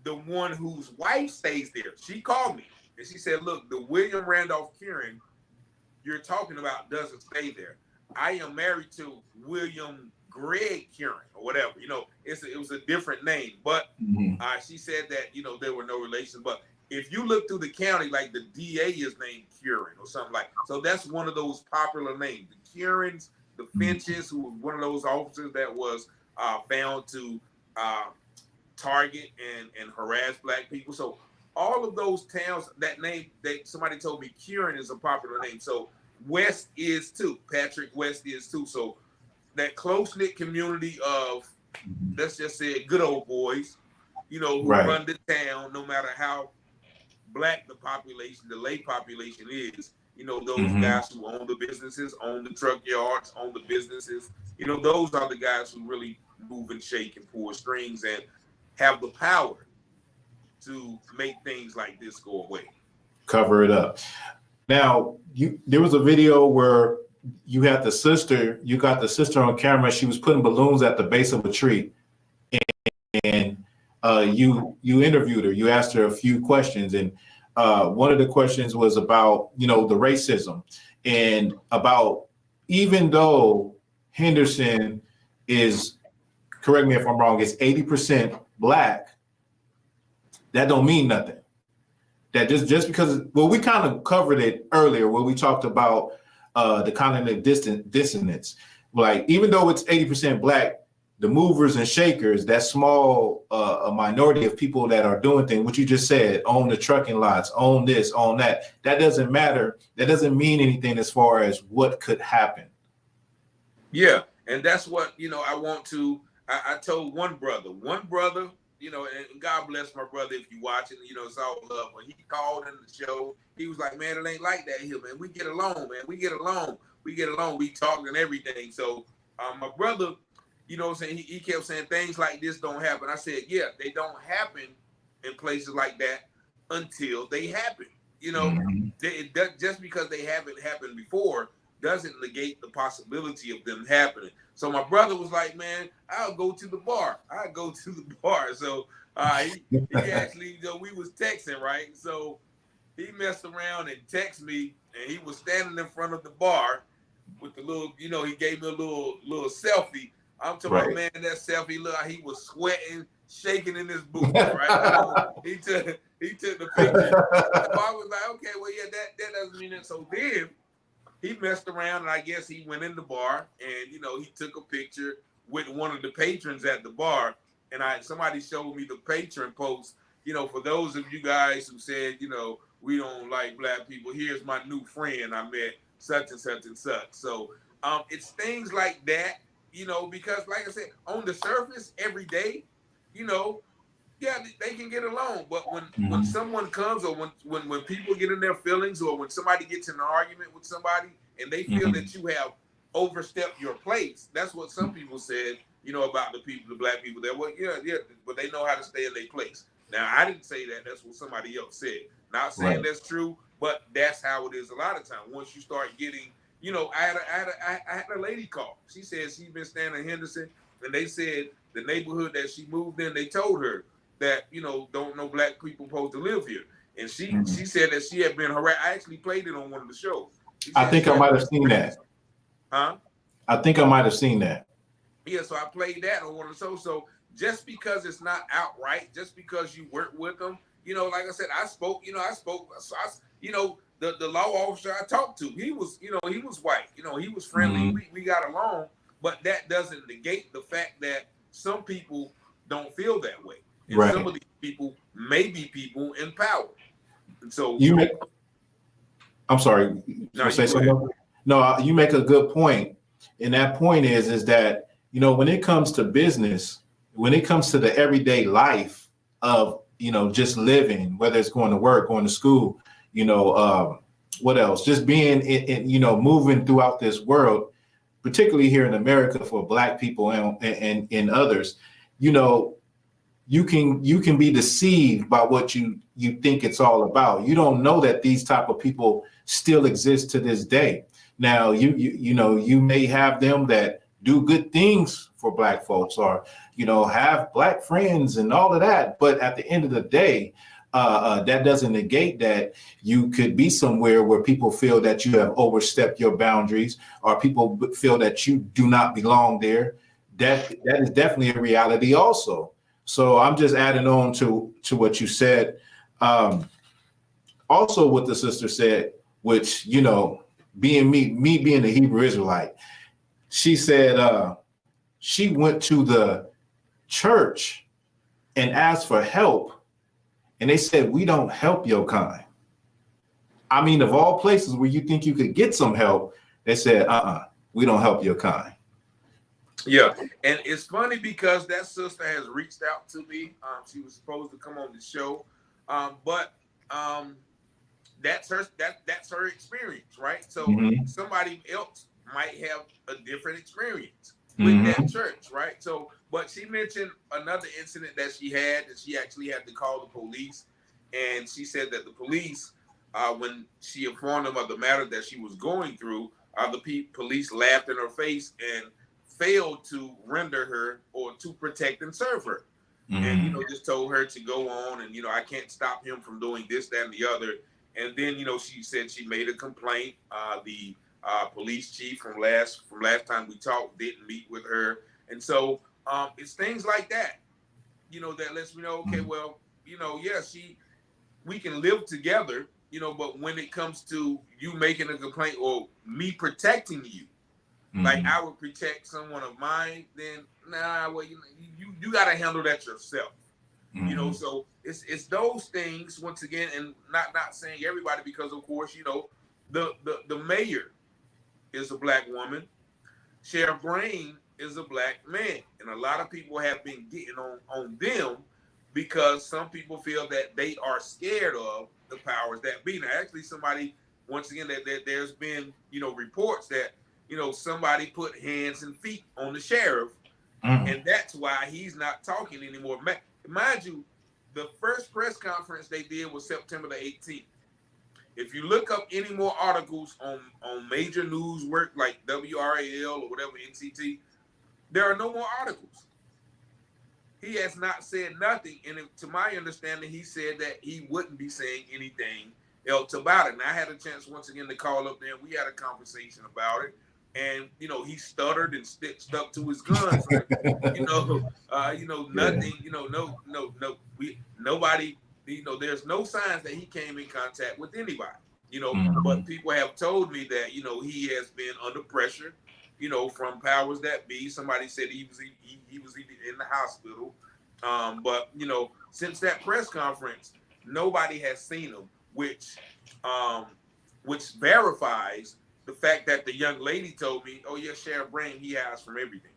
the one whose wife stays there, she called me and she said, look, the William Randolph Curran you're talking about doesn't stay there. I am married to William Greg Curran or whatever. It was a different name. But she said that, there were no relations. But if you look through the county, like the DA is named Curran or something like that. So that's one of those popular names. The Currans, the Finches, who was one of those officers that was found to target and harass Black people. So all of those towns, that name, somebody told me Curran is a popular name. So West is too. Patrick West is too. So that close-knit community of, let's just say, good old boys, who run the town, no matter how Black the population, the lay population is, those guys who own the businesses, own the truck yards, own the businesses, those are the guys who really move and shake and pull strings and have the power to make things like this go away. Cover it up. Now, there was a video where you got the sister on camera. She was putting balloons at the base of a tree, and you interviewed her. You asked her a few questions, and one of the questions was about the racism, and about, even though Henderson is, correct me if I'm wrong, it's 80% Black, that don't mean nothing. That just because, well, we kind of covered it earlier where we talked about the cognitive dissonance. Like, even though it's 80% Black, the movers and shakers, that small a minority of people that are doing things, what you just said, own the trucking lots, own this, own that, that doesn't matter. That doesn't mean anything as far as what could happen. Yeah, and that's what, I told one brother, and God bless my brother if you watching, it's all love. But he called in the show. He was like, man, it ain't like that here, man. We get along, man. We get along. We talk and everything. So my brother, he kept saying things like this don't happen. I said, yeah, they don't happen in places like that until they happen. Just because they haven't happened before doesn't negate the possibility of them happening. So my brother was like, man, I'll go to the bar. So he actually, we was texting, right? So he messed around and texted me, and he was standing in front of the bar with the little, he gave me a little selfie. I'm talking about, man, that selfie, look, he was sweating, shaking in his boots, right? He took the picture. So I was like, okay, well, yeah, that doesn't mean it. So then he messed around, and I guess he went in the bar, and he took a picture with one of the patrons at the bar. And somebody showed me the patron post. For those of you guys who said, we don't like Black people, here's my new friend I met, such and such and such. So it's things like that, because like I said, on the surface every day, yeah, they can get along. But when someone comes, or when people get in their feelings, or when somebody gets in an argument with somebody and they feel that you have overstepped your place, that's what some people said, about the Black people there. Well, yeah, but they know how to stay in their place. Now, I didn't say that. That's what somebody else said. Not saying that's true, but that's how it is a lot of times. Once you start getting, I had a lady call. She said she's been staying in Henderson, and they said the neighborhood that she moved in, they told her that, don't no Black people supposed to live here. And she said that she had been harassed. I actually played it on one of the shows. I think I might have seen that. Huh? I think I might have seen that. Yeah, so I played that on one of the shows. So just because it's not outright, just because you work with them, like I said, I spoke. The law officer I talked to, he was white. He was friendly. We got along, but that doesn't negate the fact that some people don't feel that way. And some of these people may be people in power. And so I'm sorry. No, say something? No, you make a good point. And that point is that, when it comes to business, when it comes to the everyday life of, just living, whether it's going to work, going to school, what else? Just being in moving throughout this world, particularly here in America for Black people and others, you can be deceived by what you think it's all about. You don't know that these type of people still exist to this day. Now, you may have them that do good things for Black folks, or have Black friends and all of that. But at the end of the day, that doesn't negate that you could be somewhere where people feel that you have overstepped your boundaries, or people feel that you do not belong there. That is definitely a reality also. So I'm just adding on to what you said. Also, what the sister said, which, being me being a Hebrew Israelite, she said she went to the church and asked for help, and they said, we don't help your kind. I mean, of all places where you think you could get some help, they said, we don't help your kind. Yeah, and it's funny because that sister has reached out to me. She was supposed to come on the show, but that's her experience, right? So somebody else might have a different experience with that church, right? So, but she mentioned another incident that she had, that she actually had to call the police, and she said that the police, when she informed them of the matter that she was going through, the police laughed in her face and failed to render her or to protect and serve her. And, just told her to go on and, I can't stop him from doing this, that, and the other. And then, she said she made a complaint. The police chief from last time we talked didn't meet with her. And so it's things like that, that lets me know, okay, well, we can live together, but when it comes to you making a complaint or me protecting you, like I would protect someone of mine, then well, you got to handle that yourself. So it's those things once again, and not saying everybody, because of course, the mayor is a black woman, Sheriff Brain is a black man, and a lot of people have been getting on them because some people feel that they are scared of the powers that be. Now, actually, somebody once again that there's been reports that somebody put hands and feet on the sheriff, and that's why he's not talking anymore. Mind you, the first press conference they did was September the 18th. If you look up any more articles on major news work like WRAL or whatever, NCT, there are no more articles. He has not said nothing, and to my understanding, he said that he wouldn't be saying anything else about it. And I had a chance once again to call up there, and we had a conversation about it. And he stuttered and stuck to his guns. Like, nothing. Nobody. There's no signs that he came in contact with anybody. But people have told me that he has been under pressure. From powers that be. Somebody said he was in the hospital. But since that press conference, nobody has seen him, which verifies the fact that the young lady told me, "Oh yeah, Sheriff Brain, he hides from everything."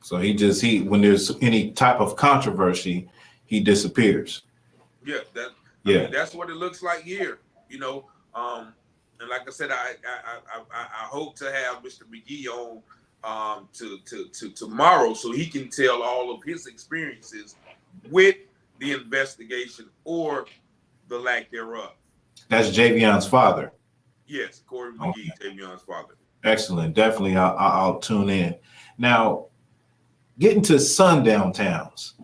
So when there's any type of controversy, he disappears. Yeah, I mean, that's what it looks like here. And like I said, I hope to have Mr. Magee on to tomorrow so he can tell all of his experiences with the investigation or the lack thereof. That's Javion's father. Yes, Corey Magee, Javion's father. Excellent. Definitely, I'll tune in. Now, getting to sundown towns.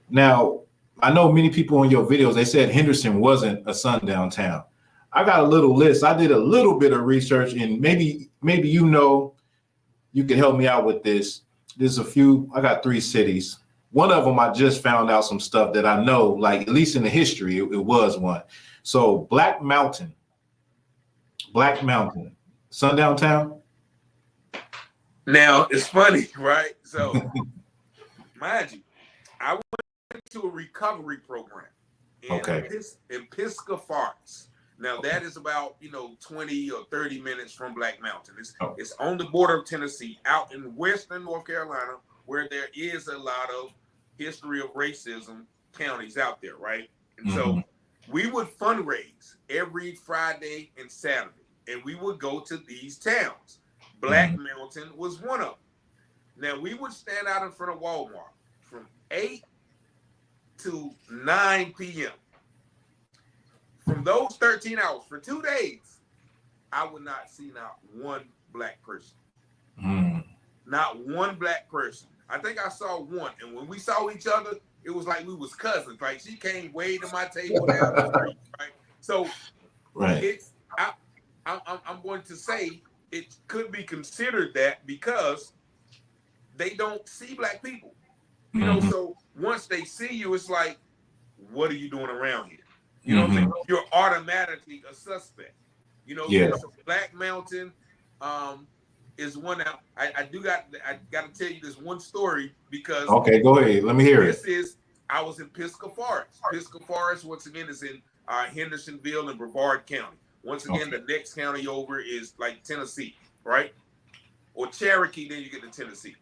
Now, I know many people in your videos, they said Henderson wasn't a sundown town. I got a little list. I did a little bit of research, and maybe you can help me out with this. There's a few. I got 3 cities. One of them, I just found out some stuff that I know, like at least in the history, it was one. So Black Mountain, sundown town. Now it's funny, right? So, mind you, I went to a recovery program in Piscataway. Now that is about 20 or 30 minutes from Black Mountain. It's on the border of Tennessee, out in western North Carolina, where there is a lot of history of racism counties out there, right? And so we would fundraise every Friday and Saturday, and we would go to these towns. Black Mountain was one of them. Now we would stand out in front of Walmart from 8 to 9 p.m. From those 13 hours, for 2 days, I would not see not one black person. Not one black person. I think I saw one. And when we saw each other, it was like we was cousins. Like she came way to my table down the street, right? So I'm going to say it could be considered that because they don't see black people. So once they see you, it's like, what are you doing around here? What I'm saying? You're automatically a suspect. So Black Mountain is one. Now, I got to tell you this one story because. Okay, go ahead. Let me hear it. I was in Piscataway. Piscataway, once again, is in Hendersonville and Brevard County. Once again, the next county over is like Tennessee, right? Or Cherokee, then you get to Tennessee.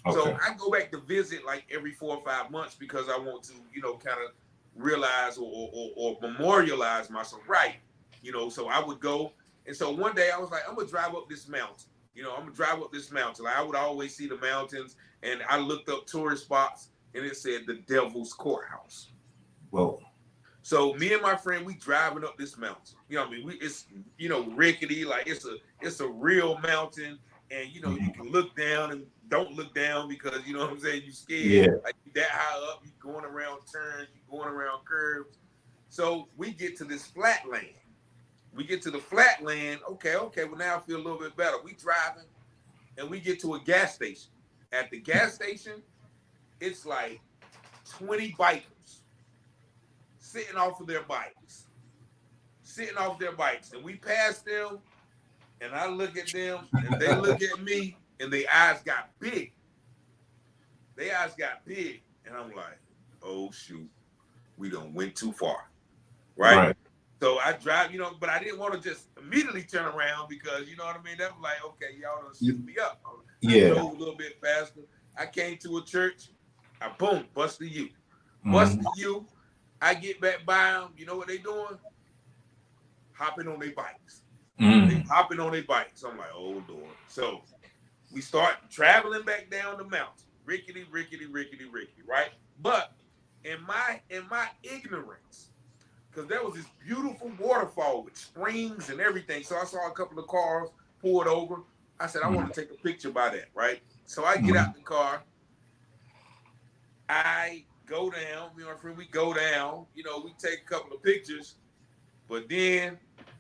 Okay. So I go back to visit like every 4 or 5 months because I want to, kind of realize or memorialize myself, right? So I would go. And so one day I was like, I'm going to drive up this mountain. Like I would always see the mountains, and I looked up tourist spots, and it said the Devil's Courthouse. Whoa. So me and my friend, we driving up this mountain. You know what I mean? It's rickety, like it's a real mountain, and you can look down and don't look down because you know what I'm saying, you scared. Yeah. Like you that high up, you going around turns, you going around curves. So we get to this flat land. We get to the flat land. Okay. Well, now I feel a little bit better. We driving, and we get to a gas station. At the gas station, it's like 20 bikers sitting off their bikes, and we pass them, and I look at them, and they look at me, and their eyes got big. And I'm like, oh shoot, we done went too far, right? So I drive, but I didn't want to just immediately turn around because you know what I mean. That was like, okay, y'all done shoot me up. I drove a little bit faster. I came to a church. I busted you. I get back by them. You know what they doing? Hopping on their bikes. They hopping on their bikes. I'm like, oh Lord. So we start traveling back down the mountain. Rickety, right? But in my ignorance, because there was this beautiful waterfall with springs and everything. So I saw a couple of cars pulled over. I said, I want to take a picture by that, right? So I get out the car. I go down, me and my friend, we go down, we take a couple of pictures, but then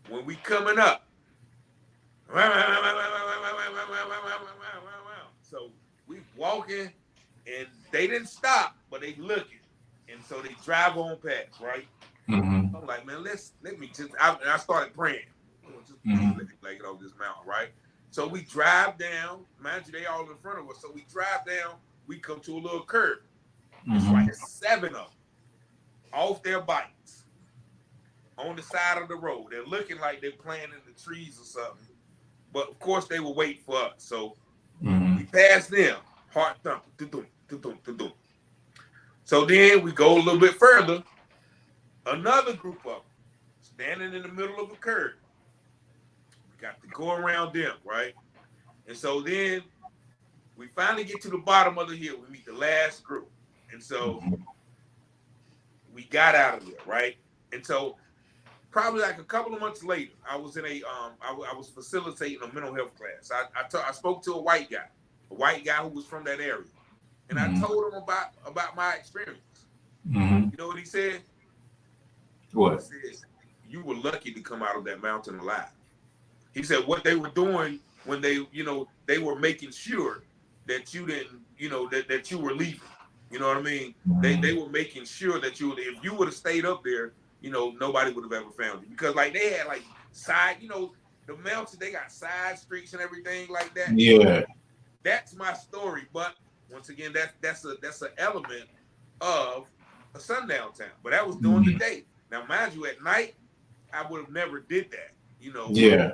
when we coming up, so we walking and they didn't stop, but they looking. And so they drive on past, right? I'm like, man, let me just, I started praying. Just let me get off this mountain, right? So we drive down, mind you, they all in front of us. So we drive down, we come to a little curve. It's like 7 of them off their bikes on the side of the road. They're looking like they're playing in the trees or something. But of course they were waiting for us. So we passed them, heart thumping. So then we go a little bit further. Another group of them standing in the middle of a curve. We got to go around them, right? And so then we finally get to the bottom of the hill. We meet the last group. And so we got out of there, right? And so probably like a couple of months later, I was in I was facilitating a mental health class. I spoke to a white guy who was from that area. And I told him about my experience. You know what he said? What? He said, you were lucky to come out of that mountain alive. He said what they were doing when they were making sure that you didn't, that you were leaving. You know what I mean? They were making sure that if you would have stayed up there, nobody would have ever found you. Because like they had like side, the mountain, they got side streets and everything like that. Yeah. That's my story. But once again, that's an element of a sundown town. But that was during the day. Now, mind you, at night, I would have never did that. Yeah.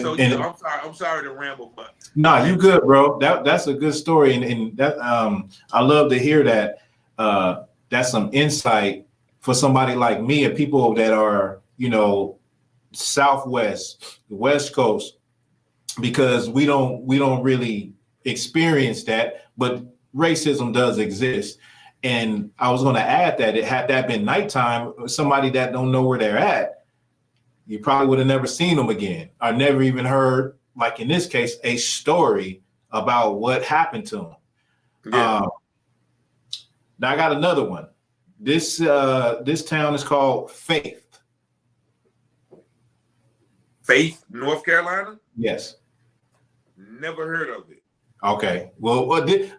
So I'm sorry to ramble, but you good, bro. That's a good story, and that I love to hear that. That's some insight for somebody like me and people that are Southwest, the West Coast, because we don't really experience that, but racism does exist. And I was going to add that had that been nighttime, somebody that don't know where they're at, you probably would have never seen them again. I never even heard, like in this case, a story about what happened to them. Yeah. Now I got another one. This town is called Faith. Faith, North Carolina? Yes. Never heard of it. Okay. Well,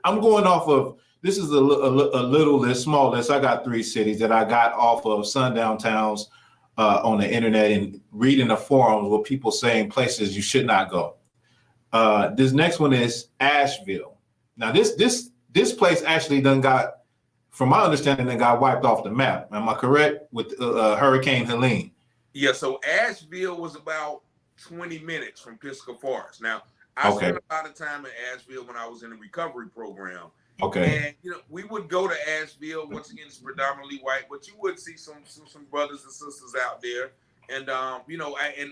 I'm going off of, this is a little list, small list. I got 3 cities that I got off of Sundown towns on the internet and reading the forums with people saying places you should not go. This next one is Asheville. Now this place actually got, from my understanding, got wiped off the map. Am I correct? With Hurricane Helene. Yeah. So Asheville was about 20 minutes from Pisgah Forest. Now I spent a lot of time in Asheville when I was in the recovery program. Okay. And we would go to Asheville. Once again, it's predominantly white, but you would see some brothers and sisters out there. And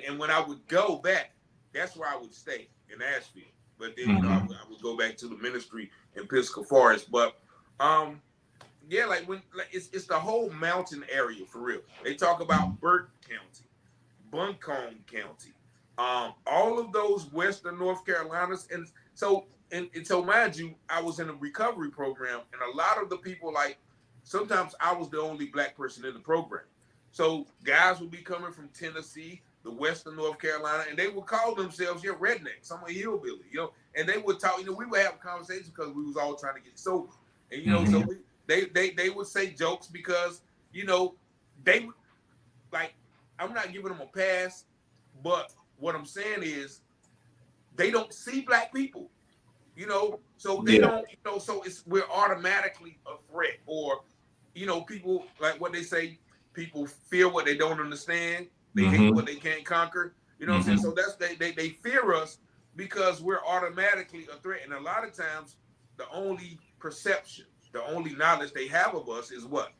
and when I would go back, that's where I would stay, in Asheville. But then I would go back to the ministry in Pisgah Forest. But yeah, like when like it's the whole mountain area for real. They talk about Burke County, Buncombe County, all of those Western North Carolinas, and so mind you, I was in a recovery program, and a lot of the people like sometimes I was the only black person in the program. So guys would be coming from Tennessee, the Western North Carolina, and they would call themselves rednecks, some a hillbilly, and they would talk. We would have conversations because we was all trying to get sober, and so they would say jokes because they like I'm not giving them a pass, but what I'm saying is they don't see black people, so they don't, so we're automatically a threat, or people like what they say, people fear what they don't understand, they hate what they can't conquer, what I'm saying? So that's they fear us because we're automatically a threat, and a lot of times the only perception, the only knowledge they have of us is what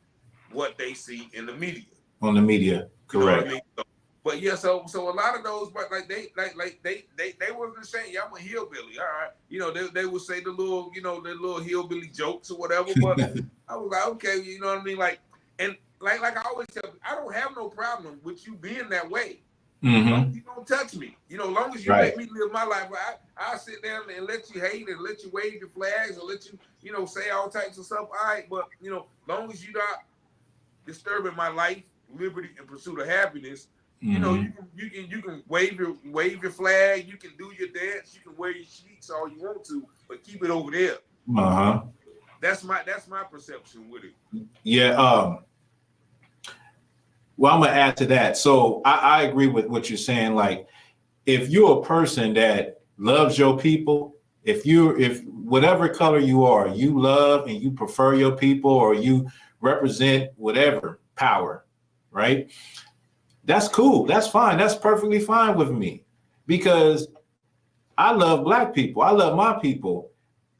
they see in the media. On the media, correct. You know what I mean? But yeah, so a lot of those, but like they wasn't saying, yeah, I'm a hillbilly, all right. They would say the little, the little hillbilly jokes or whatever. But I was like, okay, you know what I mean? Like, and like I always tell people, I don't have no problem with you being that way. Long as you don't touch me, long as you let me live my life. I'll sit down and let you hate and let you wave your flags and let you, say all types of stuff. All right, but long as you're not disturbing my life, liberty, and pursuit of happiness. You can wave your flag, you can do your dance, you can wear your sheets all you want to, but keep it over there. That's my perception with it. Yeah. Well, I'm gonna add to that. So I agree with what you're saying. Like, if you're a person that loves your people, if whatever color you are, you love and you prefer your people, or you represent whatever power, right? That's cool. That's fine. That's perfectly fine with me, because I love black people. I love my people.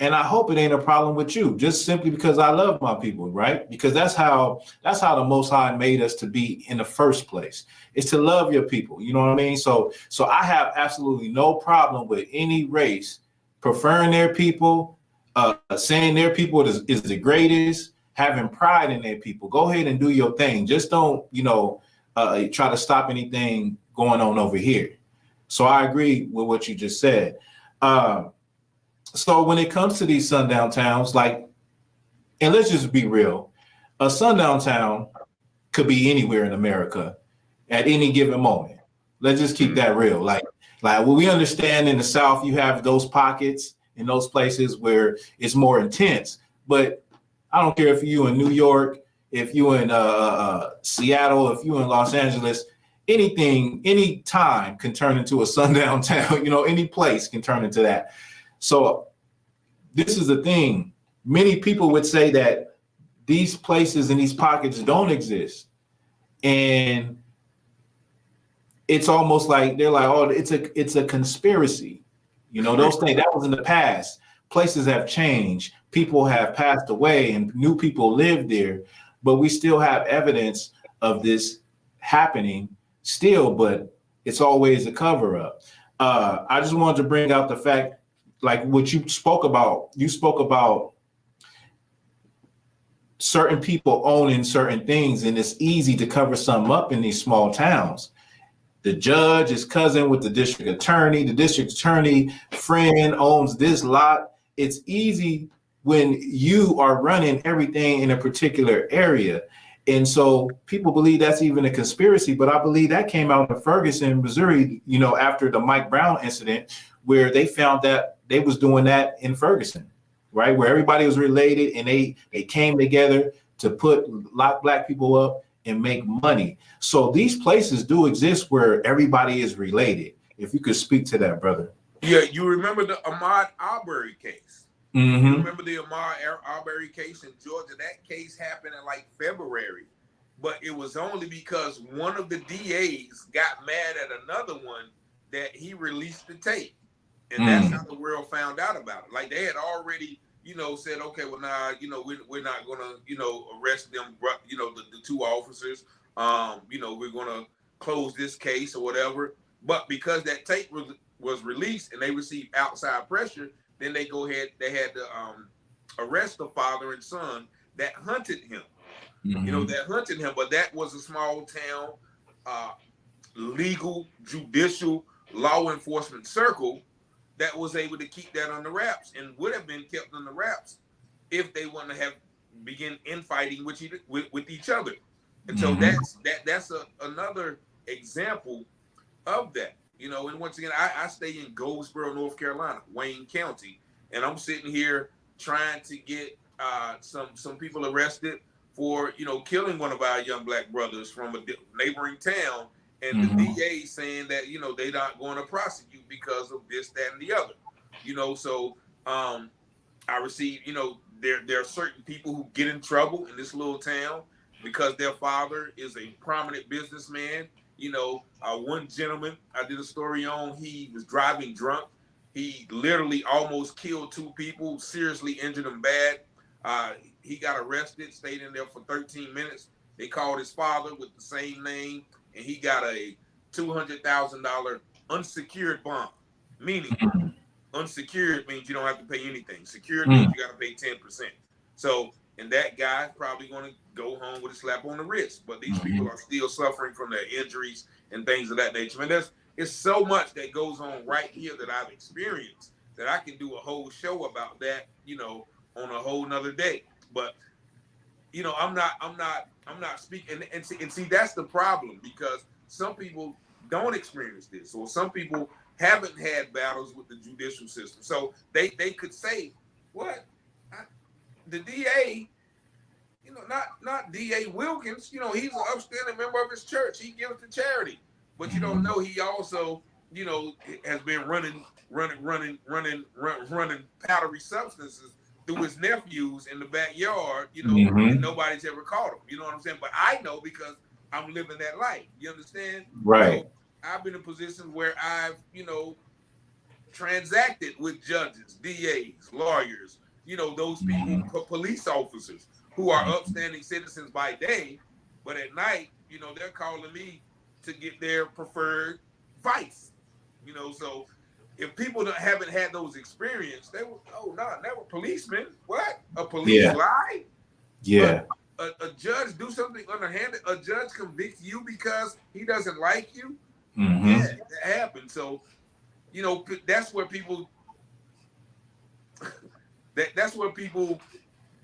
And I hope it ain't a problem with you, just simply because I love my people, right? Because that's how the Most High made us to be in the first place. It's to love your people. You know what I mean? So I have absolutely no problem with any race preferring their people, saying their people is the greatest, having pride in their people. Go ahead and do your thing. Just don't, try to stop anything going on over here. So I agree with what you just said. So when it comes to these sundown towns, like, and let's just be real, a sundown town could be anywhere in America at any given moment. Let's just keep that real. Like what we understand in the South, you have those pockets in those places where it's more intense. But I don't care if you're in New York, if you're in Seattle, if you're in Los Angeles, any time can turn into a sundown town. Any place can turn into that. So this is the thing. Many people would say that these places and these pockets don't exist. And it's almost like they're like, oh, it's a conspiracy. Those things, that was in the past. Places have changed. People have passed away and new people live there. But we still have evidence of this happening still, but it's always a cover up. I just wanted to bring out the fact, like what you spoke about certain people owning certain things, and it's easy to cover something up in these small towns. The judge is cousin with the district attorney friend owns this lot. It's easy when you are running everything in a particular area. And so people believe that's even a conspiracy, but I believe that came out of Ferguson, Missouri, after the Mike Brown incident, where they found that they was doing that in Ferguson, right? Where everybody was related and they came together to lock black people up and make money. So these places do exist where everybody is related. If you could speak to that, brother. Yeah, you remember the Ahmaud Arbery case? You remember the Ahmaud Arbery case in Georgia? That case happened in like February, but it was only because one of the DAs got mad at another one that he released the tape. And that's how the world found out about it. Like they had already, said, okay, well, now, we're not going to, arrest them, the two officers. We're going to close this case or whatever. But because that tape was released and they received outside pressure, then they had to arrest the father and son that hunted him. Mm-hmm. That hunted him. But that was a small town, legal, judicial, law enforcement circle that was able to keep that on the wraps, and would have been kept on the wraps if they wouldn't have begin infighting with each other. And so that's another example of that. And once again, I stay in Goldsboro, North Carolina, Wayne County, and I'm sitting here trying to get some people arrested for killing one of our young black brothers from a neighboring town, and the DA saying that they're not going to prosecute because of this, that, and the other. So I receive there are certain people who get in trouble in this little town because their father is a prominent businessman. One gentleman I did a story on, he was driving drunk. He literally almost killed 2 people, seriously injured them bad. He got arrested, stayed in there for 13 minutes. They called his father with the same name, and he got a $200,000 unsecured bond, meaning unsecured means you don't have to pay anything. Secured means you got to pay 10%. So, and that guy's probably going to go home with a slap on the wrist. But these people are still suffering from their injuries and things of that nature. And it's so much that goes on right here that I've experienced that I can do a whole show about that, on a whole nother day. But I'm not speaking. And see, that's the problem, because some people don't experience this, or some people haven't had battles with the judicial system. So they could say, what? The DA, not DA Wilkins, he's an upstanding member of his church. He gives to charity. But you don't know he also, has been running powdery substances through his nephews in the backyard, and nobody's ever caught him. You know what I'm saying? But I know because I'm living that life. You understand? Right. So I've been in positions where I've, transacted with judges, DAs, lawyers, those people, police officers who are upstanding citizens by day, but at night, they're calling me to get their preferred vice. So if people haven't had those experiences, they were, they were policemen. What? A police lie? Yeah. A judge do something underhanded? A judge convicts you because he doesn't like you? Mm-hmm. Yeah, that happened. So, that's where people that's where people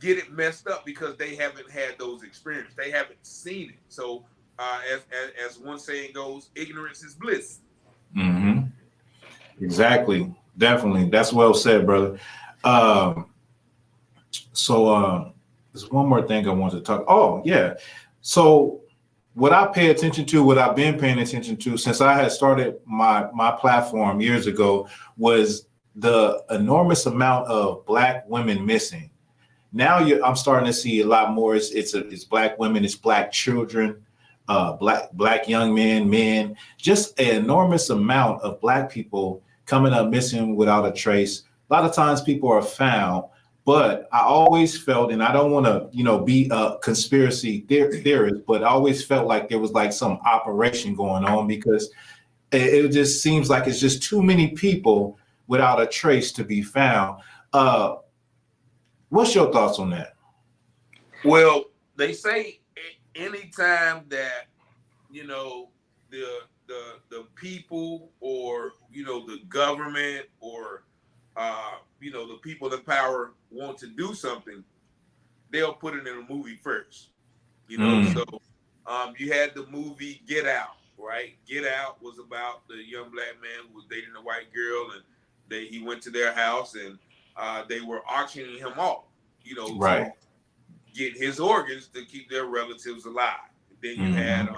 get it messed up, because they haven't had those experiences. They haven't seen it. So as one saying goes, ignorance is bliss. Mm-hmm. Exactly. Definitely. That's well said, brother. So there's one more thing I want to talk. Oh, yeah. So what I pay attention to, what I've been paying attention to since I had started my platform years ago, was the enormous amount of Black women missing. Now I'm starting to see a lot more. It's Black women, it's Black children, black young men, just an enormous amount of Black people coming up missing without a trace. A lot of times people are found, but I always felt, and I don't want to, be a conspiracy theorist, but I always felt like there was like some operation going on, because it just seems like it's just too many people without a trace to be found. What's your thoughts on that? Well, they say anytime that, the people, or, the government, or, the people in power want to do something, they'll put it in a movie first. So you had the movie Get Out, right? Get Out was about the young Black man who was dating a white girl, and he went to their house, and they were auctioning him off, right, to get his organs to keep their relatives alive. Then you had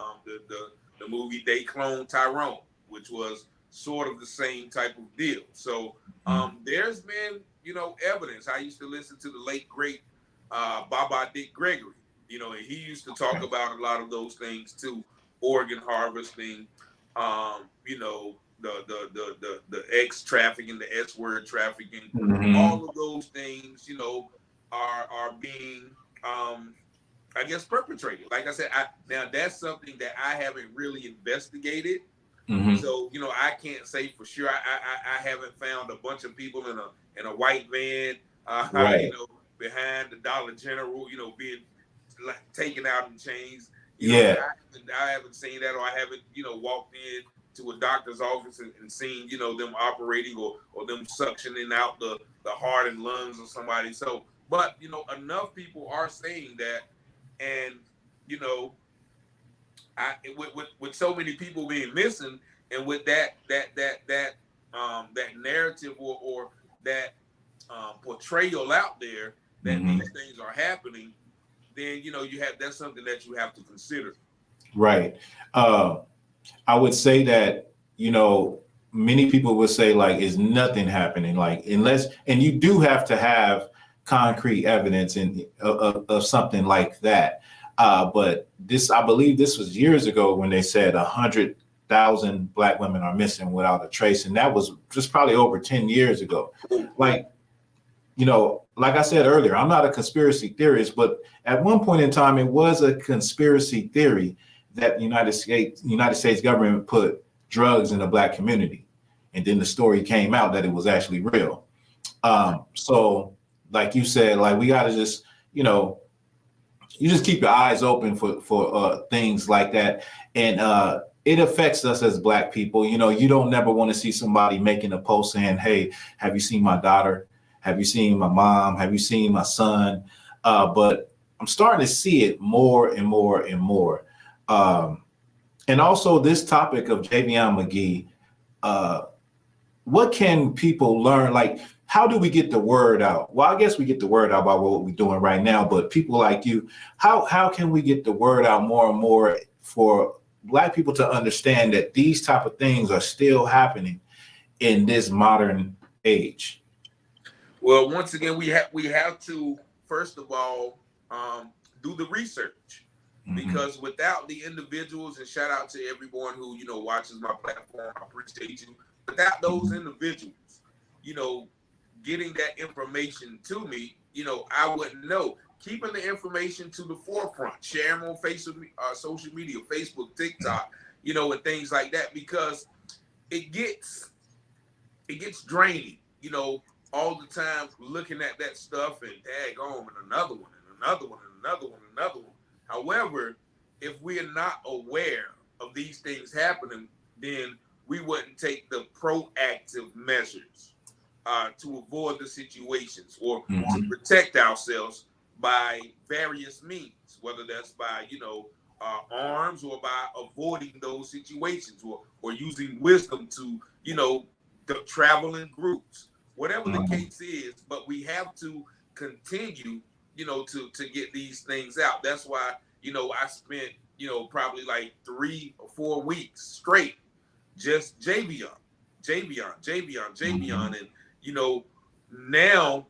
the movie They Cloned Tyrone, which was sort of the same type of deal. So there's been, evidence. I used to listen to the late great Baba Dick Gregory, and he used to talk about a lot of those things too, organ harvesting, the X trafficking, the S word trafficking, all of those things, are being, I guess, perpetrated. Like I said, now that's something that I haven't really investigated. So, I can't say for sure. I haven't found a bunch of people in a white van, right, behind the Dollar General, being like taken out in chains. Yeah. I haven't seen that, or I haven't, walked in to a doctor's office and seen, them operating or them suctioning out the heart and lungs of somebody. So, but enough people are saying that, and with so many people being missing, and with that narrative or that portrayal out there that these things are happening, then that's something that you have to consider. Right. I would say that, many people would say like, is nothing happening? Like, unless, and you do have to have concrete evidence of something like that. But I believe this was years ago when they said 100,000 Black women are missing without a trace. And that was just probably over 10 years ago. Like, like I said earlier, I'm not a conspiracy theorist, but at one point in time, it was a conspiracy theory that the United States government put drugs in the Black community. And then the story came out that it was actually real. So like you said, like we got to just, you just keep your eyes open for things like that. And it affects us as Black people. You don't never want to see somebody making a post saying, hey, have you seen my daughter? Have you seen my mom? Have you seen my son? But I'm starting to see it more and more and more. And also this topic of Javion Magee, what can people learn? Like, how do we get the word out? Well, I guess we get the word out by what we're doing right now, but people like you, how can we get the word out more and more for Black people to understand that these type of things are still happening in this modern age? Well, once again, we have to, first of all, do the research. Because without the individuals, and shout out to everyone who watches my platform, I appreciate you. Without those individuals, getting that information to me, I wouldn't know. Keeping the information to the forefront, share them on Facebook, social media, Facebook, TikTok, and things like that, because it gets draining, all the time looking at that stuff and tag on and another one and another one and another one and another one. However, if we are not aware of these things happening, then we wouldn't take the proactive measures to avoid the situations or to protect ourselves by various means, whether that's by, arms or by avoiding those situations or using wisdom to, travel in groups, whatever the case is. But we have to continue to get these things out. That's why, I spent, probably like 3 or 4 weeks straight, just Javion. And, now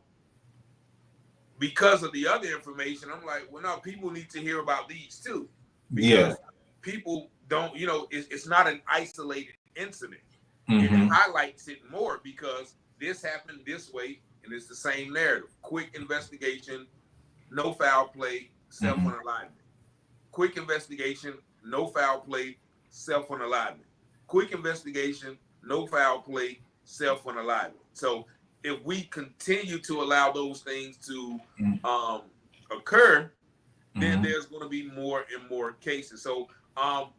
because of the other information, I'm like, well, no, people need to hear about these too. Because people don't, it's not an isolated incident. And it highlights it more because this happened this way, and it's the same narrative. Quick investigation, no foul play, self-unalignment. Quick investigation, no foul play, self-unalignment. Quick investigation, no foul play, self-unalignment. So if we continue to allow those things to occur, then there's going to be more and more cases. So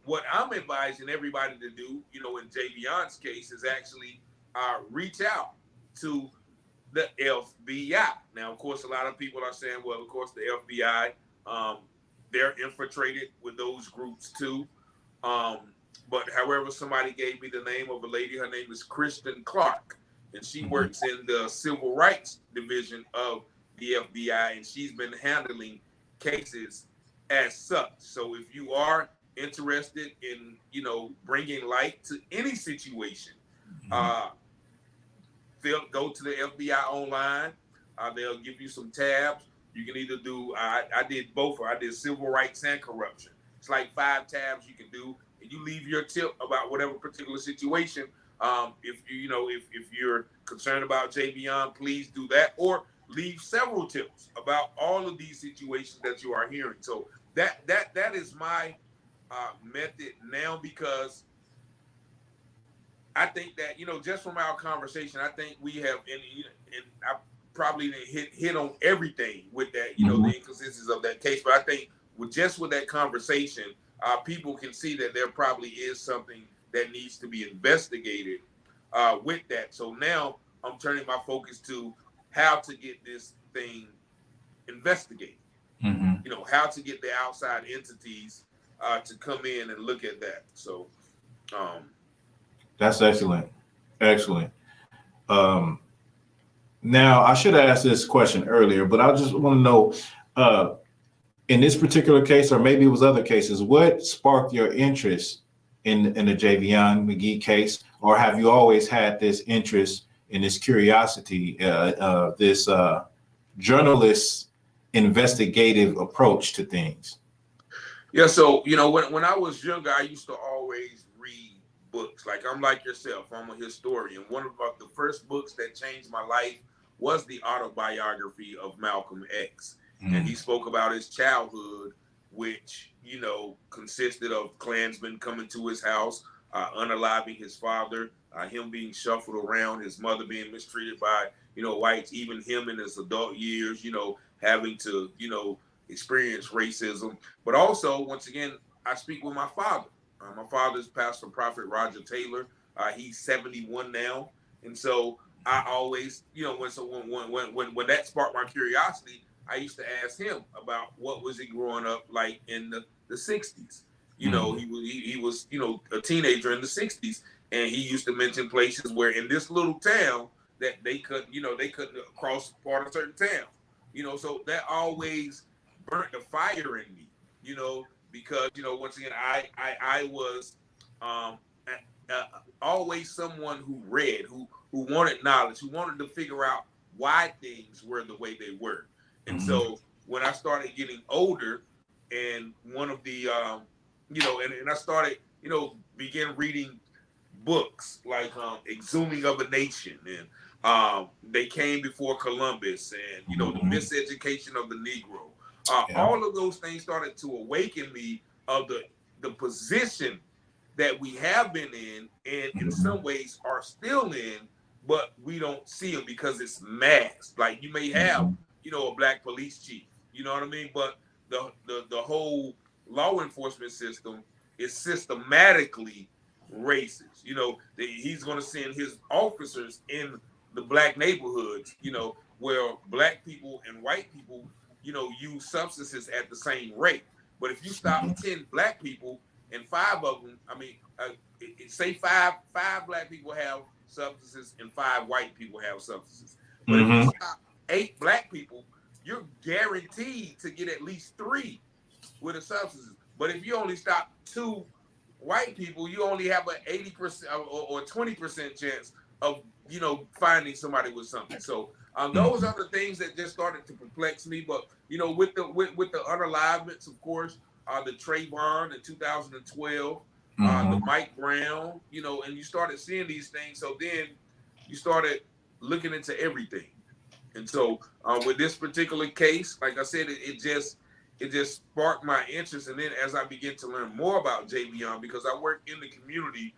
what I'm advising everybody to do, in Javion's case, is actually reach out to the FBI. Now, of course, a lot of people are saying, well, of course, the FBI, they're infiltrated with those groups too. But however, somebody gave me the name of a lady. Her name is Kristen Clark, and she works in the Civil Rights Division of the FBI, and she's been handling cases as such. So if you are interested in, bringing light to any situation, go to the FBI online. They'll give you some tabs. You can either do, I did both. I did civil rights and corruption. It's like 5 tabs you can do, and you leave your tip about whatever particular situation. If you're concerned about Javion, please do that, or leave several tips about all of these situations that you are hearing. So that is my method now, because I think that, just from our conversation, I think we have, and I probably didn't hit on everything with that, you know, the inconsistencies of that case. But I think with that conversation, people can see that there probably is something that needs to be investigated with that. So now I'm turning my focus to how to get this thing investigated. You know, how to get the outside entities to come in and look at that. So that's excellent. Excellent. Now, I should have asked this question earlier, but I just want to know, in this particular case, or maybe it was other cases, what sparked your interest in the Javion Magee case, or have you always had this interest in this curiosity, this journalist investigative approach to things? Yeah, so you know, when I was younger, I used to always read books. Like I'm like yourself, I'm a historian. One of the first books that changed my life was the autobiography of Malcolm X. And he spoke about his childhood, which, you know, consisted of Klansmen coming to his house, unaliving his father, him being shuffled around, his mother being mistreated by, you know, whites, even him in his adult years, you know, having to, you know, experience racism. But also, once again, I speak with my father. My father's Pastor Prophet Roger Taylor. He's 71 now. And so I always, you know, when that sparked my curiosity, I used to ask him about what was he growing up like in the 60s. You know, he was, you know, a teenager in the 60s. And he used to mention places where in this little town that they couldn't cross part of certain town. You know, so that always burnt the fire in me, you know, because, you know, once again, I was always someone who read, who wanted knowledge, who wanted to figure out why things were the way they were. And so when I started getting older, and one of the, you know, and I started, you know, began reading books like Exhuming of a Nation, and They Came Before Columbus, and, you know, The Miseducation of the Negro. All of those things started to awaken me of the position that we have been in, and in some ways are still in, but we don't see them because it's masked. Like you may have, you know, a black police chief, you know what I mean? But the whole law enforcement system is systematically racist. You know, he's going to send his officers in the black neighborhoods, you know, where black people and white people, you know, use substances at the same rate. But if you stop 10 black people and 5 of them, I mean, say five black people have substances and 5 white people have substances. But if you stop 8 black people, you're guaranteed to get at least 3 with the substances. But if you only stop 2 white people, you only have an 80% or 20% chance of, you know, finding somebody with something. So those are the things that just started to perplex me. But, you know, with the unalivements, of course, the Trayvon in 2012, the Mike Brown, you know, and you started seeing these things. So then you started looking into everything. And so with this particular case, like I said, it just sparked my interest. And then as I began to learn more about Javion, because I work in the community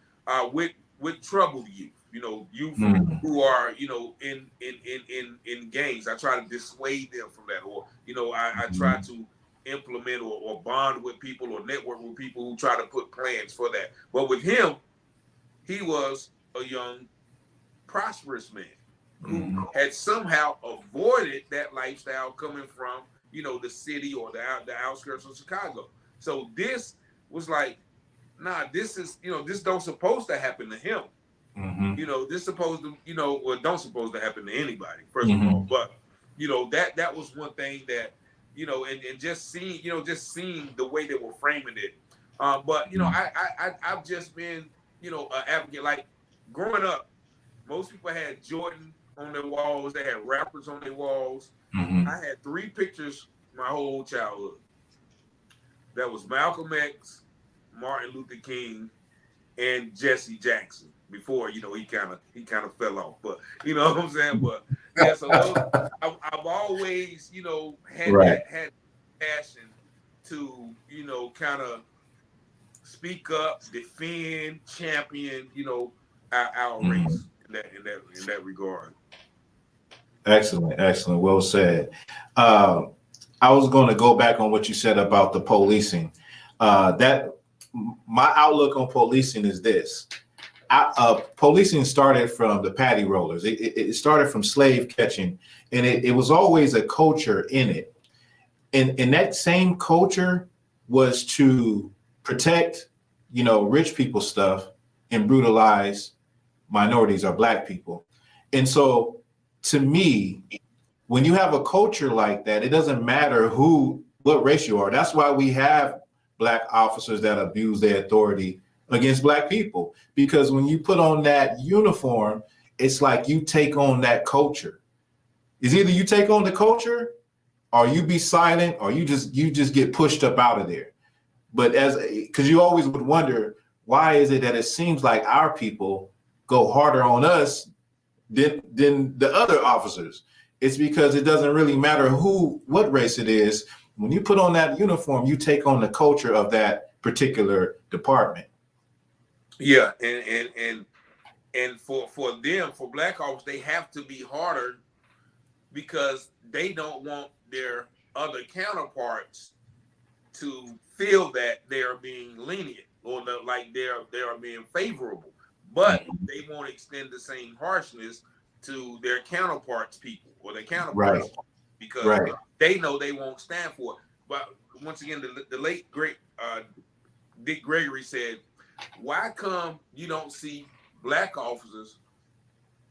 with troubled youth, you know, youth who are, you know, in gangs. I try to dissuade them from that, or, you know, I try to implement or bond with people or network with people who try to put plans for that. But with him, he was a young, prosperous man who had somehow avoided that lifestyle coming from, you know, the city or the outskirts of Chicago. So this was like, nah, this is, you know, this don't supposed to happen to him. You know, this supposed to, you know, or don't supposed to happen to anybody, first of all. But, you know, that was one thing that, you know, and just seeing, you know, just seeing the way they were framing it. But, you know, I've just been, you know, an advocate. Like growing up, most people had Jordan on their walls. They had rappers on their walls. I had 3 pictures my whole childhood. That was Malcolm X, Martin Luther King, and Jesse Jackson. Before, you know, he kind of fell off, but you know what I'm saying. But yeah, so I've always, you know, had passion to, you know, kind of speak up, defend, champion, you know, our race in that regard. Excellent, excellent. Well said. Uh, I was going to go back on what you said about the policing. That my outlook on policing is this. Policing started from the paddy rollers. It started from slave catching, and it was always a culture in it. And that same culture was to protect, rich people stuff and brutalize minorities or black people. And so to me, when you have a culture like that, it doesn't matter what race you are. That's why we have black officers that abuse their authority against black people, because when you put on that uniform, it's like you take on that culture. It's either you take on the culture or you be silent or you just get pushed up out of there. But because you always would wonder, why is it that it seems like our people go harder on us than the other officers? It's because it doesn't really matter what race it is. When you put on that uniform, you take on the culture of that particular department. Yeah, and for them, for black officers, they have to be harder because they don't want their other counterparts to feel that they are being lenient or like they are being favorable. But they won't extend the same harshness to their counterparts people or their counterparts because they know they won't stand for it. But once again, the late great Dick Gregory said, why come you don't see black officers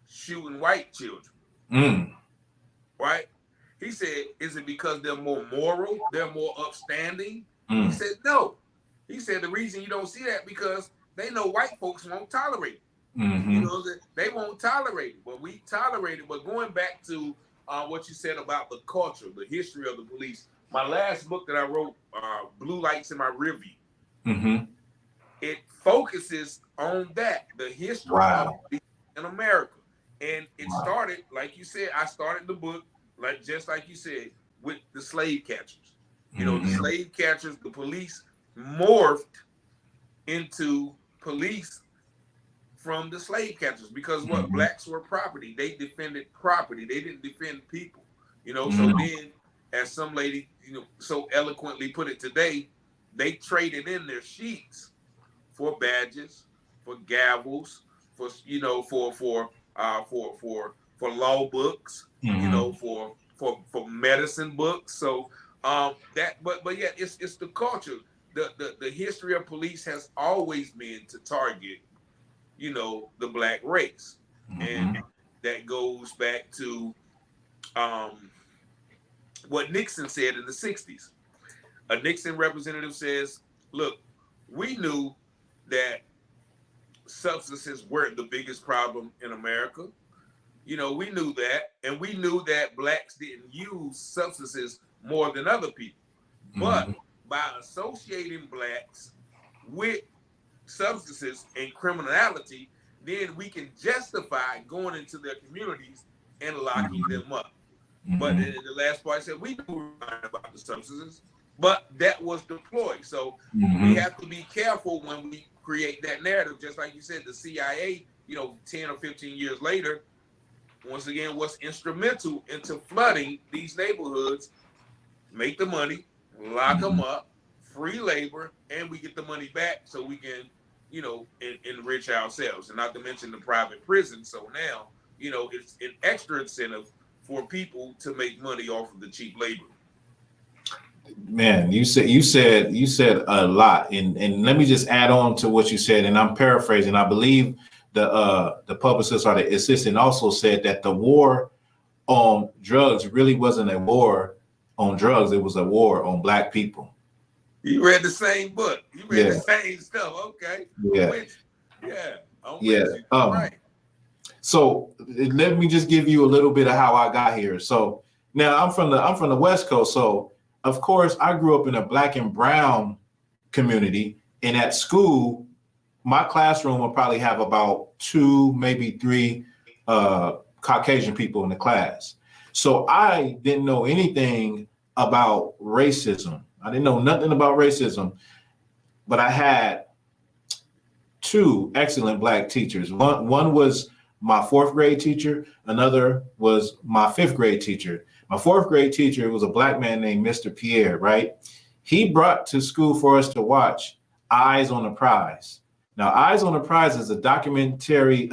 shooting white children? Right? He said, is it because they're more moral? They're more upstanding? He said, no. He said, the reason you don't see that because they know white folks won't tolerate it. They won't tolerate it, but we tolerate it. But going back to what you said about the culture, the history of the police, my last book that I wrote, Blue Lights in My Rearview, it focuses on that, the history of police in America. And it started, like you said, I started the book, just like you said, with the slave catchers. The slave catchers, the police morphed into police from the slave catchers because blacks were property. They defended property. They didn't defend people. So then, as some lady, so eloquently put it today, they traded in their sheets for badges, for gavels, for for law books, for medicine books. So but yeah, it's the culture. The history of police has always been to target, the black race, and that goes back to what Nixon said in the 60s. A Nixon representative says, look, we knew that substances weren't the biggest problem in America. We knew that, and we knew that blacks didn't use substances more than other people. But by associating blacks with substances and criminality, then we can justify going into their communities and locking them up. But in the last part, I said we knew about the substances, but that was deployed. So we have to be careful when we create that narrative. Just like you said, the CIA, 10 or 15 years later, once again, was instrumental into flooding these neighborhoods, make the money, lock them up, free labor, and we get the money back so we can, enrich ourselves. And not to mention the private prison. So now, it's an extra incentive for people to make money off of the cheap labor. Man, you said a lot, and let me just add on to what you said, and I'm paraphrasing. I believe the publicist or the assistant also said that the war on drugs really wasn't a war on drugs; it was a war on black people. You read the same book. You read the same stuff. Okay. Yeah. Right. So let me just give you a little bit of how I got here. So now I'm from the West Coast. So of course I grew up in a black and brown community, and at school, my classroom will probably have about 2, maybe 3 Caucasian people in the class. So I didn't know anything about racism. I didn't know nothing about racism, but I had 2 excellent black teachers. One was my fourth grade teacher. Another was my fifth grade teacher. My fourth grade teacher was a black man named Mr. Pierre, right? He brought to school for us to watch Eyes on the Prize. Now, Eyes on the Prize is a documentary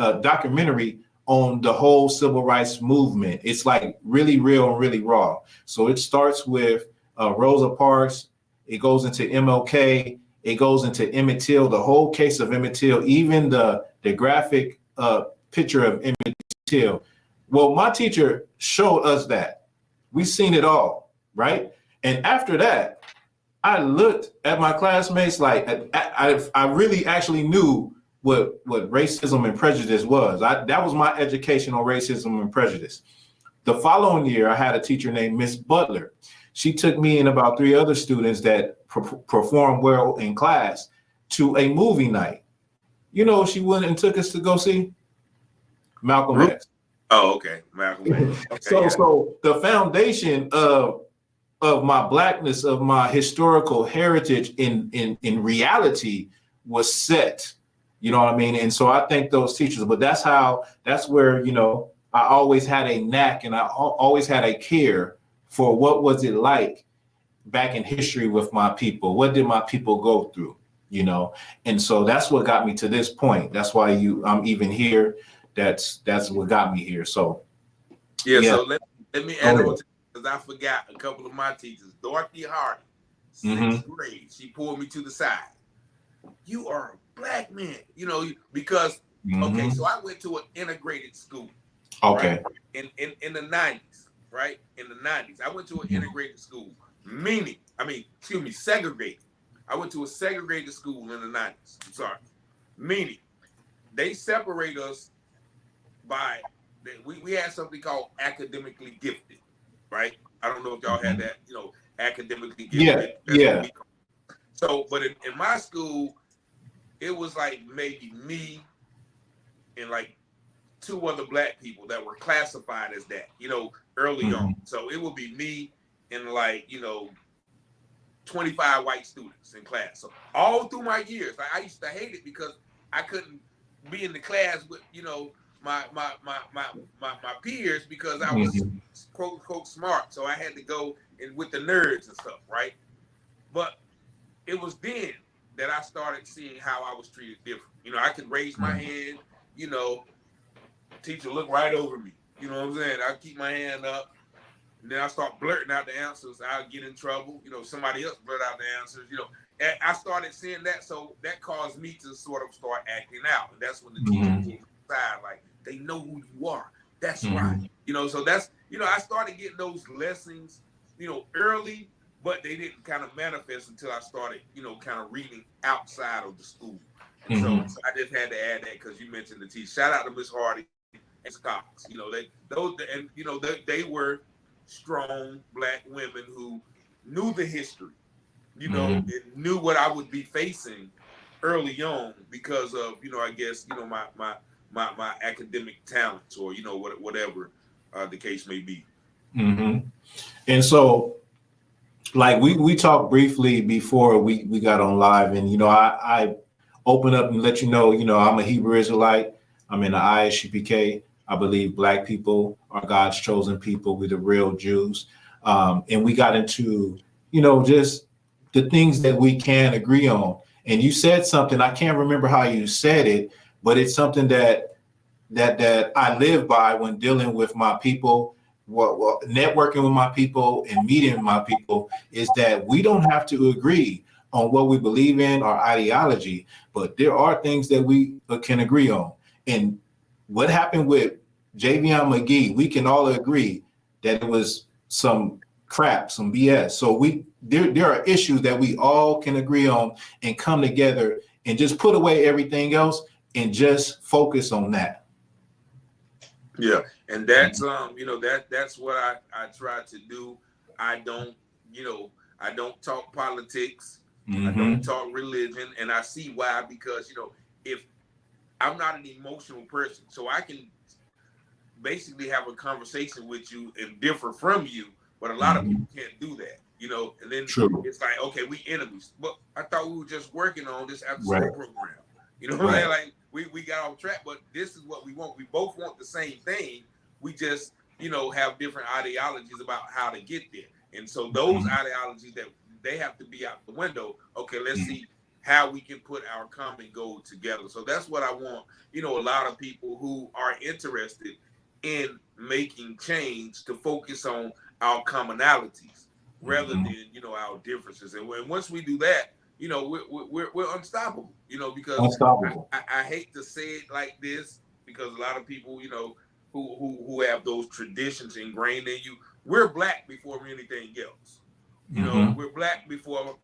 on the whole civil rights movement. It's like really real and really raw. So it starts with Rosa Parks. It goes into MLK. It goes into Emmett Till, the whole case of Emmett Till, even the graphic picture of Emmett Till. Well, my teacher showed us that. We seen it all, right? And after that, I looked at my classmates like I really actually knew what racism and prejudice was. That was my education on racism and prejudice. The following year, I had a teacher named Miss Butler. She took me and about three other students that performed well in class to a movie night. You know, she went and took us to go see Malcolm X. Oh, okay, Malcolm X. Okay, So the foundation of my blackness, of my historical heritage in reality was set. You know what I mean? And so I thank those teachers. But that's where, you know, I always had a knack and I always had a care for what was it like back in history with my people. What did my people go through? You know, and so that's what got me to this point. That's why I'm even here. That's what got me here. So yeah. So let me add on to, because I forgot a couple of my teachers. Dorothy Hardy, sixth grade. She pulled me to the side. You are a black man, you know, because okay. So I went to an integrated school. Okay. Right? In the 90s, right? In the 90s, I went to an integrated school. Segregated. I went to a segregated school in the 90s. I'm sorry. Meaning, they separate us by, we had something called academically gifted, right? I don't know if y'all had that, you know, academically gifted. Yeah. So, but in my school, it was like maybe me and like two other black people that were classified as that, you know, early on. So it would be me and like, you know, 25 white students in class. So all through my years, I used to hate it because I couldn't be in the class with, you know, my peers because I was quote unquote smart. So I had to go in with the nerds and stuff, right? But it was then that I started seeing how I was treated different. You know, I could raise my hand, you know, teacher look right over me. You know what I'm saying? I keep my hand up. And then I start blurting out the answers. I'll get in trouble. You know, somebody else blurt out the answers. You know, and I started seeing that. So that caused me to sort of start acting out. And that's when the teacher pulled me aside, like, they know who you are. That's right. You know, so that's, you know, I started getting those lessons, you know, early, but they didn't kind of manifest until I started, you know, kind of reading outside of the school. And so I just had to add that because you mentioned the teacher. Shout out to Miss Hardy and Cox. You know, they were strong black women who knew the history, you know, and knew what I would be facing early on because of, you know, I guess, you know, my academic talents or, you know, whatever the case may be. And so, like we talked briefly before we got on live, and you know, I open up and let you know, I'm a Hebrew Israelite. I'm in the ISUPK. I believe Black people are God's chosen people. We're the real Jews. And we got into, just the things that we can agree on. And you said something, I can't remember how you said it, but it's something that I live by when dealing with my people, networking with my people and meeting my people, is that we don't have to agree on what we believe in or ideology, but there are things that we can agree on. And what happened with Javion Magee, we can all agree that it was some crap, some BS. So there are issues that we all can agree on and come together and just put away everything else and just focus on that. Yeah, and that's that's what I try to do. I don't talk politics. I don't talk religion, and I see why, because if I'm not an emotional person, so I can basically have a conversation with you and differ from you, but a lot of people can't do that, and then it's like, okay, we enemies, but I thought we were just working on this after school program, what I'm saying? Like, we got off track, but this is what we want. We both want the same thing. We just, have different ideologies about how to get there. And so those ideologies that they have to be out the window. Okay, let's see how we can put our common goal together. So that's what I want, a lot of people who are interested in making change to focus on our commonalities rather than, our differences. And once we do that, we're unstoppable, because Unstoppable. I hate to say it like this, because a lot of people, who have those traditions ingrained in you, we're Black before anything else. We're Black before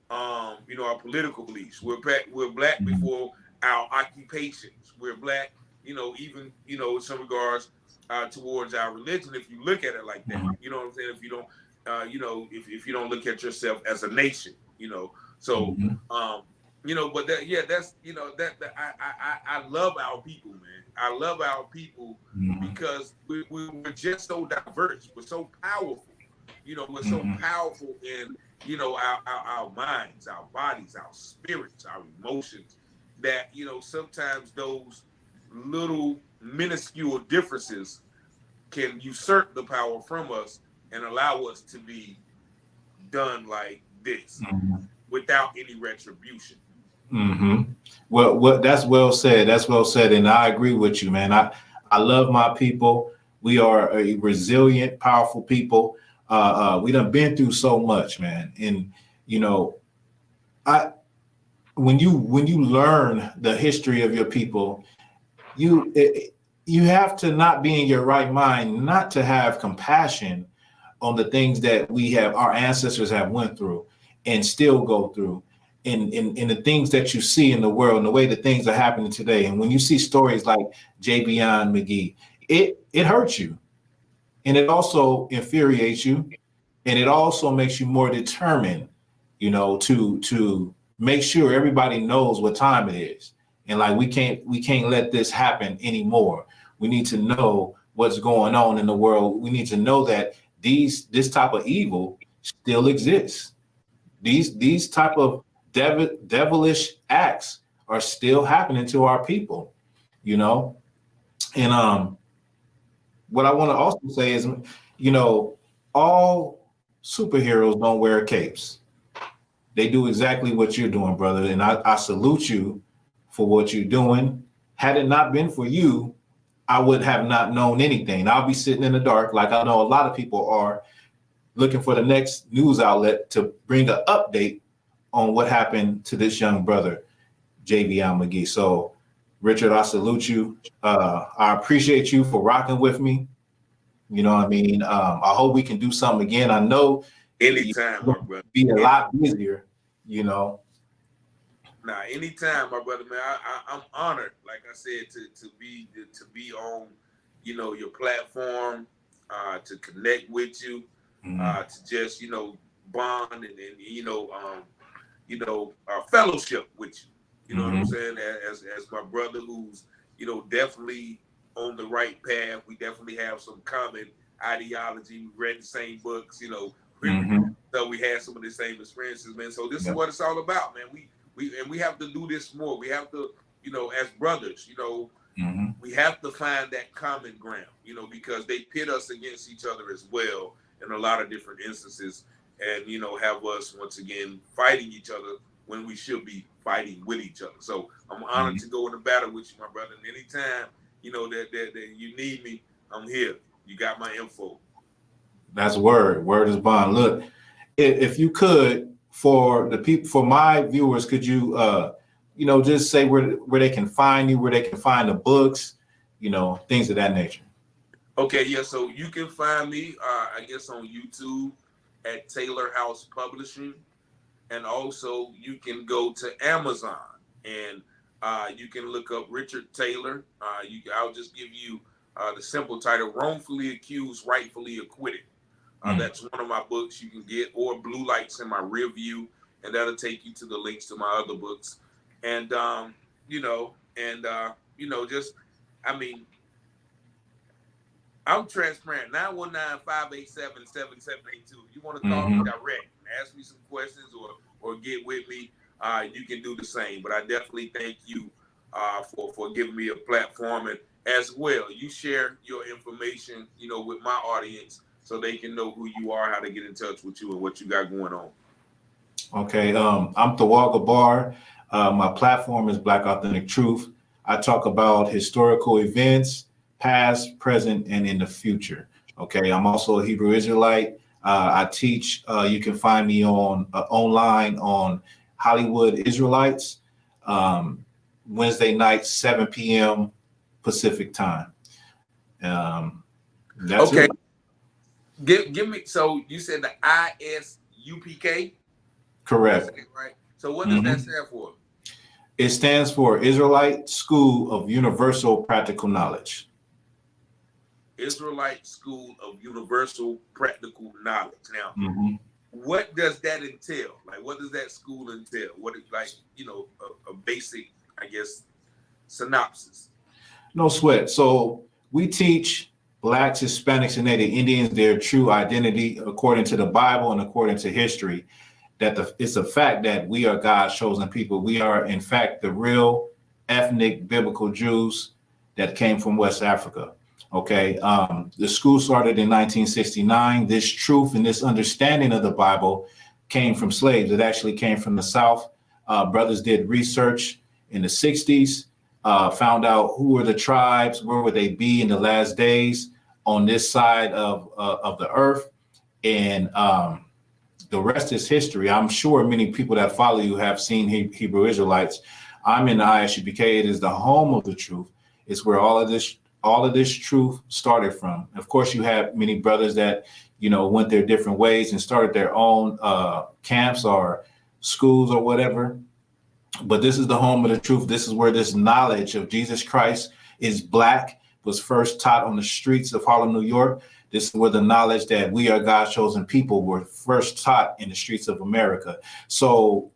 our political beliefs. We're Black before our occupations. We're Black, even in some regards towards our religion. If you look at it like that, you know what I'm saying. If you don't, if you don't look at yourself as a nation, So, but that's I love our people, man. I love our people because we're just so diverse. We're so powerful. We're so powerful in, our minds, our bodies, our spirits, our emotions, that, sometimes those little minuscule differences can usurp the power from us and allow us to be done like this without any retribution. Well, that's well said. That's well said. And I agree with you, man. I love my people. We are a resilient, powerful people. We done been through so much, man. And when you learn the history of your people, you have to not be in your right mind, not to have compassion on the things that our ancestors have went through and still go through, and the things that you see in the world and the way that things are happening today. And when you see stories like Javion Magee, it hurts you. And it also infuriates you, and it also makes you more determined, to make sure everybody knows what time it is. And like we can't let this happen anymore. We need to know what's going on in the world. We need to know that this type of evil still exists. These type of devilish acts are still happening to our people, And what I want to also say is, all superheroes don't wear capes. They do exactly what you're doing, brother. And I salute you for what you're doing. Had it not been for you, I would have not known anything. I'll be sitting in the dark, like I know a lot of people are, looking for the next news outlet to bring an update on what happened to this young brother, Javion Magee. So, Richard, I salute you. I appreciate you for rocking with me. You know what I mean? I hope we can do something again. I know anytime, my brother. Be a lot busier, Nah, anytime, my brother, man. I'm honored, like I said, to be on, your platform, to connect with you, to just, bond and fellowship with you. You know what I'm saying? As my brother who's, definitely on the right path. We definitely have some common ideology. We read the same books, so we had some of the same experiences, man. So this is what it's all about, man. We have to do this more. We have to, as brothers, we have to find that common ground, because they pit us against each other as well in a lot of different instances, and have us once again fighting each other when we should be fighting with each other. So I'm honored to go into battle with you, my brother. And anytime, that you need me, I'm here. You got my info. That's word. Word is bond. Look, if you could, for the people, for my viewers, could you, just say where they can find you, where they can find the books, things of that nature. Okay, yeah. So you can find me, I guess, on YouTube at Taylor House Publishing, and also you can go to Amazon and you can look up Richard Taylor. I'll just give you the simple title: Wrongfully Accused, Rightfully Acquitted. That's one of my books you can get, or Blue Lights in My Rear View, and that'll take you to the links to my other books. And I'm transparent. 919-587-7782. If you want to call me direct, ask me some questions, or get with me. you can do the same. But I definitely thank you for giving me a platform, and as well, you share your information, with my audience so they can know who you are, how to get in touch with you, and what you got going on. Okay, I'm Thawah Gabar. My platform is Black Authentic Truth. I talk about historical events, past, present, and in the future. Okay, I'm also a Hebrew Israelite. I teach. You can find me on online on Hollywood Israelites, Wednesday night, 7 p.m. Pacific time. That's okay. It. Give me. So you said the ISUPK. Correct. Right. So what does that stand for? It stands for Israelite School of Universal Practical Knowledge. Israelite School of Universal Practical Knowledge. Now, what does that entail? Like, what does that school entail? What is a basic, I guess, synopsis? No sweat. So we teach Blacks, Hispanics, and Native Indians their true identity according to the Bible and according to history. That it's a fact that we are God's chosen people. We are, in fact, the real ethnic biblical Jews that came from West Africa. Okay, the school started in 1969. This truth and this understanding of the Bible came from slaves. It actually came from the South. Brothers did research in the 60s, found out who were the tribes, where would they be in the last days on this side of the earth, and the rest is history. I'm sure many people that follow you have seen Hebrew Israelites. I'm in the ISUPK. It is the home of the truth. It's where all of this truth started from. Of course, you have many brothers that, went their different ways and started their own camps or schools or whatever. But this is the home of the truth. This is where this knowledge of Jesus Christ is Black was first taught on the streets of Harlem, New York. This is where the knowledge that we are God's chosen people were first taught in the streets of America. So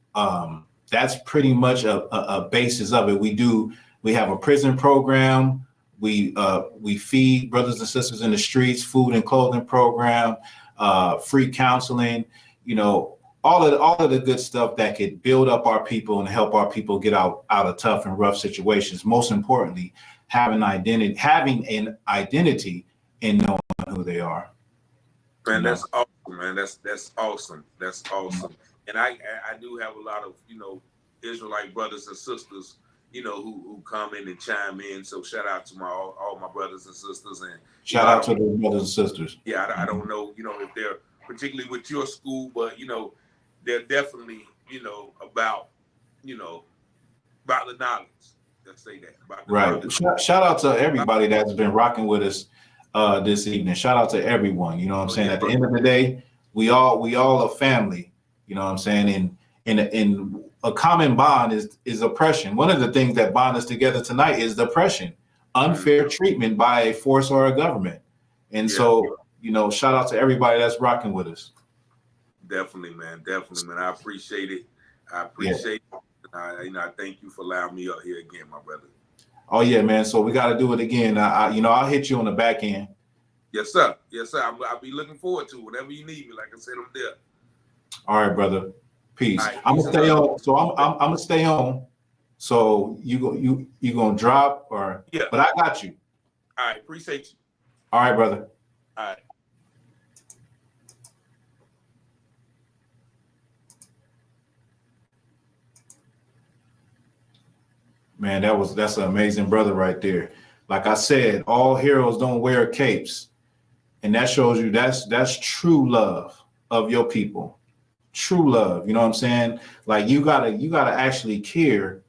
that's pretty much a basis of it. We have a prison program. We feed brothers and sisters in the streets, food and clothing program, free counseling, all of the good stuff that could build up our people and help our people get out of tough and rough situations. Most importantly, having an identity in knowing who they are. Man, that's awesome, man. That's awesome. That's awesome. And I do have a lot of, Israelite brothers and sisters, who come in and chime in. So shout out to all my brothers and sisters, and shout out to the brothers and sisters. Yeah, I don't know, if they're particularly with your school, but they're definitely, about the knowledge. Let's say that. Right. Shout out to everybody that's been rocking with us this evening. Shout out to everyone. You know what I'm saying? At the end of the day, we all a family. You know what I'm saying? And a common bond is oppression. One of the things that bond us together tonight is oppression, unfair treatment by a force or a government. And so, shout out to everybody that's rocking with us. Definitely, man. I appreciate it. It. I thank you for allowing me up here again, my brother. Oh yeah, man. So we got to do it again. I'll hit you on the back end. Yes, sir. I'll be looking forward to whatever you need me. Like I said, I'm there. All right, brother. Peace. Right, I'm gonna stay on. So I'm gonna stay on. So you gonna drop or? Yeah. But I got you. All right. Appreciate you. All right, brother. All right. Man, that's an amazing brother right there. Like I said, all heroes don't wear capes. And that shows you that's true love of your people. True love. You know what I'm saying? Like you gotta actually care,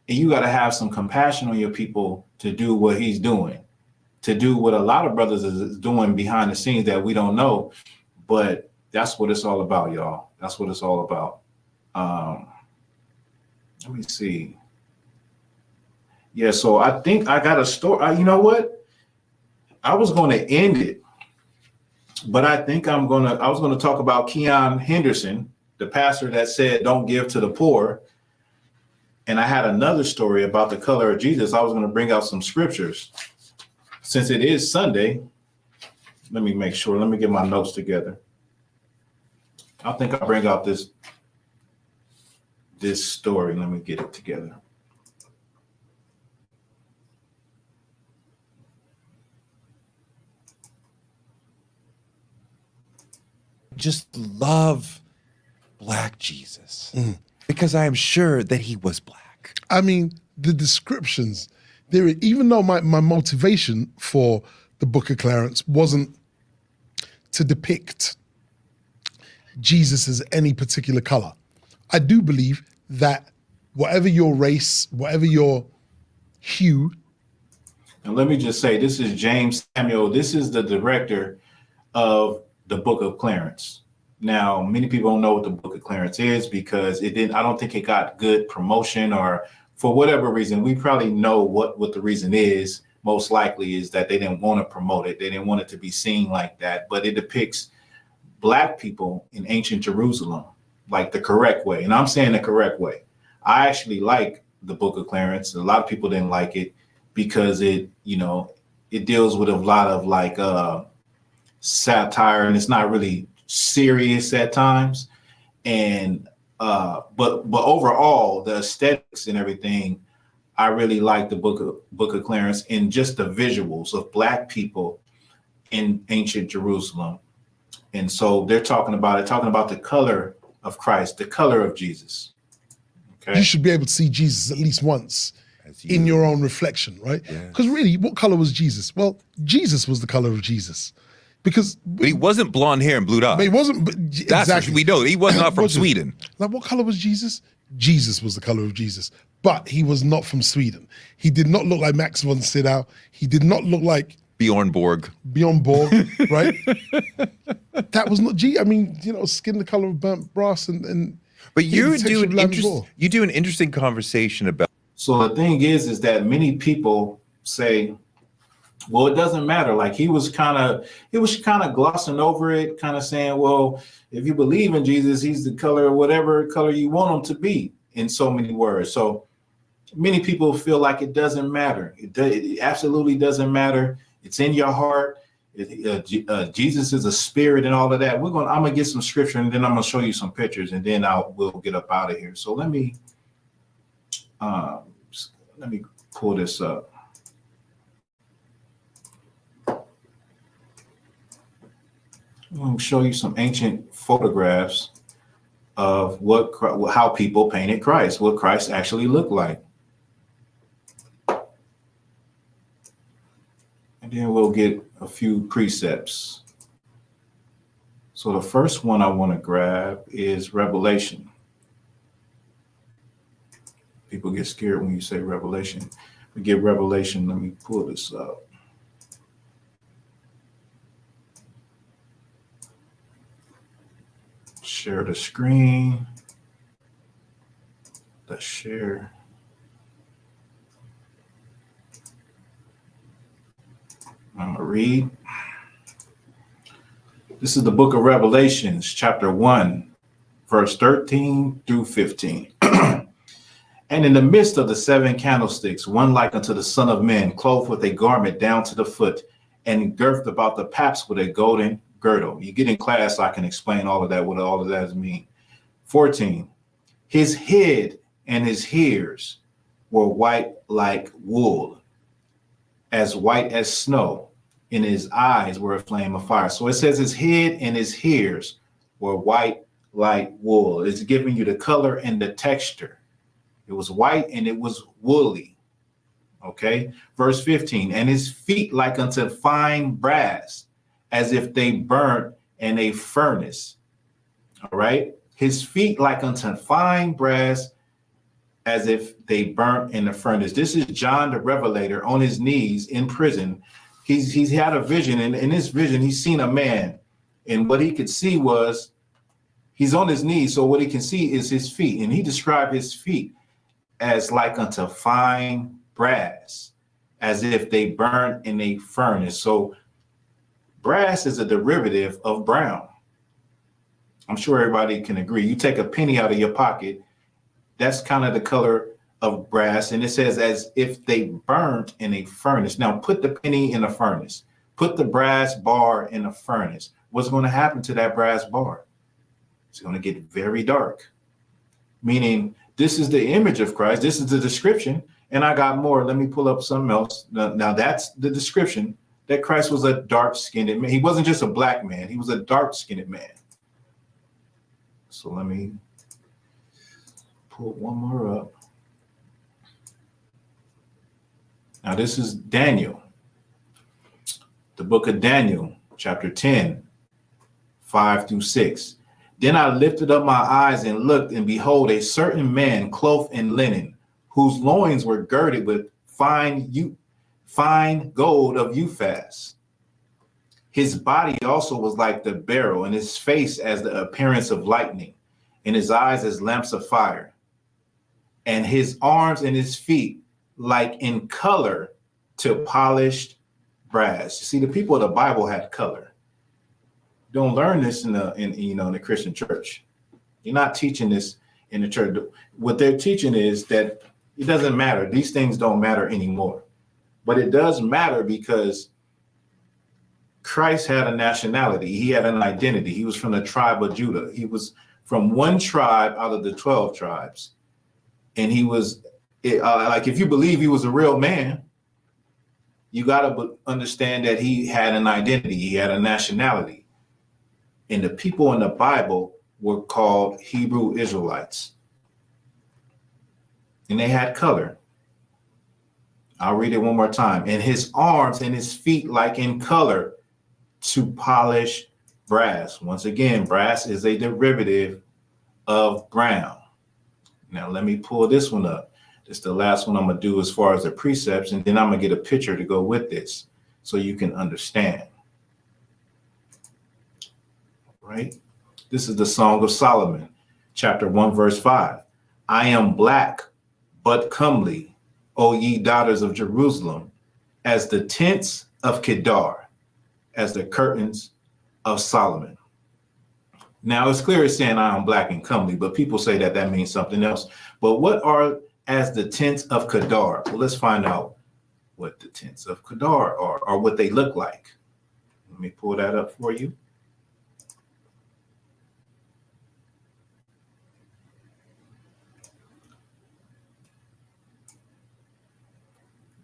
and you gotta have some compassion on your people to do what he's doing, to do what a lot of brothers is doing behind the scenes that we don't know. But that's what it's all about, y'all. That's what it's all about. Let me see. Yeah, so I think I got a story. You know what? I was going to end it, but I think I was going to talk about Keon Henderson, the pastor that said, "Don't give to the poor." And I had another story about the color of Jesus. I was going to bring out some scriptures. Since it is Sunday, let me make sure. Let me get my notes together. I think I'll bring out this. this story. Let me get it together. Just love Black Jesus because I am sure that he was Black. I mean, the descriptions there, even though my motivation for the Book of Clarence wasn't to depict Jesus as any particular color. I do believe that whatever your race, whatever your hue. And let me just say, this is James Samuel. This is the director of the Book of Clarence. Now, many people don't know what the Book of Clarence is because it didn't. I don't think it got good promotion, or for whatever reason. We probably know what the reason is. Most likely is that they didn't want to promote it. They didn't want it to be seen like that. But it depicts Black people in ancient Jerusalem like the correct way. And I'm saying the correct way. I actually like the Book of Clarence. A lot of people didn't like it because it deals with a lot of like satire, and it's not really serious at times. And but overall, the aesthetics and everything, I really like the Book of Clarence, and just the visuals of Black people in ancient Jerusalem. And so they're talking about the color of Christ, the color of Jesus. Okay. You should be able to see Jesus at least once in your own reflection, right? Because really, what color was Jesus? Well, Jesus was the color of Jesus. Because he wasn't blonde hair and blue eyes. But he wasn't. That's exactly. We know he was not from Sweden. Like, what color was Jesus? Jesus was the color of Jesus, but he was not from Sweden. He did not look like Max von Sydow. He did not look like Bjorn Borg, right? That was not I mean, skin the color of burnt brass and. But you do an interesting conversation about. So the thing is that many people say, well, it doesn't matter. Like he was kind of glossing over it, kind of saying, well, if you believe in Jesus, he's the color, whatever color you want him to be, in so many words. So many people feel like it doesn't matter. It absolutely doesn't matter. It's in your heart. Jesus is a spirit and all of that. I'm gonna get some scripture, and then I'm gonna show you some pictures, and then we'll get up out of here. So let me pull this up. I'm going to show you some ancient photographs of how people painted Christ, what Christ actually looked like. And then we'll get a few precepts. So the first one I want to grab is Revelation. People get scared when you say Revelation. We get Revelation. Let me pull this up. Share the screen. Let's share. I'm gonna read. This is the book of Revelations, chapter 1, verse 13 through 15. And in the midst of the 7 candlesticks, one like unto the Son of Man, clothed with a garment down to the foot, and girthed about the paps with a golden girdle. You get in class, I can explain all of that, what all of that means. 14. His head and his hairs were white like wool, as white as snow, and his eyes were a flame of fire. So it says his head and his hairs were white like wool. It's giving you the color and the texture. It was white and it was woolly. Okay. Verse 15. And his feet like unto fine brass, as if they burnt in a furnace. All right. His feet like unto fine brass, as if they burnt in a furnace. This is John the Revelator on his knees in prison. He's had a vision, and in this vision, he's seen a man. And what he could see was he's on his knees. So what he can see is his feet. And he described his feet as like unto fine brass, as if they burn in a furnace. So brass is a derivative of brown. I'm sure everybody can agree. You take a penny out of your pocket, that's kind of the color of brass. And it says as if they burnt in a furnace. Now put the penny in a furnace, put the brass bar in a furnace. What's going to happen to that brass bar? It's going to get very dark, meaning This is the image of Christ. This is the description. And I got more. Let me pull up something else. Now that's the description, that Christ was a dark-skinned man. He wasn't just a black man. He was a dark-skinned man. So let me pull one more up. Now this is Daniel, the book of Daniel, chapter 10, 5-6. Then I lifted up my eyes and looked, and behold, a certain man clothed in linen, whose loins were girded with fine gold of Uphaz. His body also was like the beryl, and his face as the appearance of lightning, and his eyes as lamps of fire, and his arms and his feet like in color to polished brass. You see, the people of the Bible had color. Don't learn this in the Christian church. You're not teaching this in the church. What they're teaching is that it doesn't matter. These things don't matter anymore. But it does matter because Christ had a nationality. He had an identity. He was from the tribe of Judah. He was from one tribe out of the 12 tribes. And he was like, if you believe he was a real man, you got to understand that he had an identity. He had a nationality. And the people in the Bible were called Hebrew Israelites. And they had color. I'll read it one more time. And his arms and his feet like in color to polish brass. Once again, brass is a derivative of brown. Now let me pull this one up. This is the last one I'm going to do as far as the precepts, and then I'm going to get a picture to go with this so you can understand. Right? This is the Song of Solomon, chapter 1, verse 5. I am black, but comely, O ye daughters of Jerusalem, as the tents of Kedar, as the curtains of Solomon. Now it's clear it's saying I am black and comely, but people say that that means something else. But what are as the tents of Kedar? Well, let's find out what the tents of Kedar are, or what they look like. Let me pull that up for you.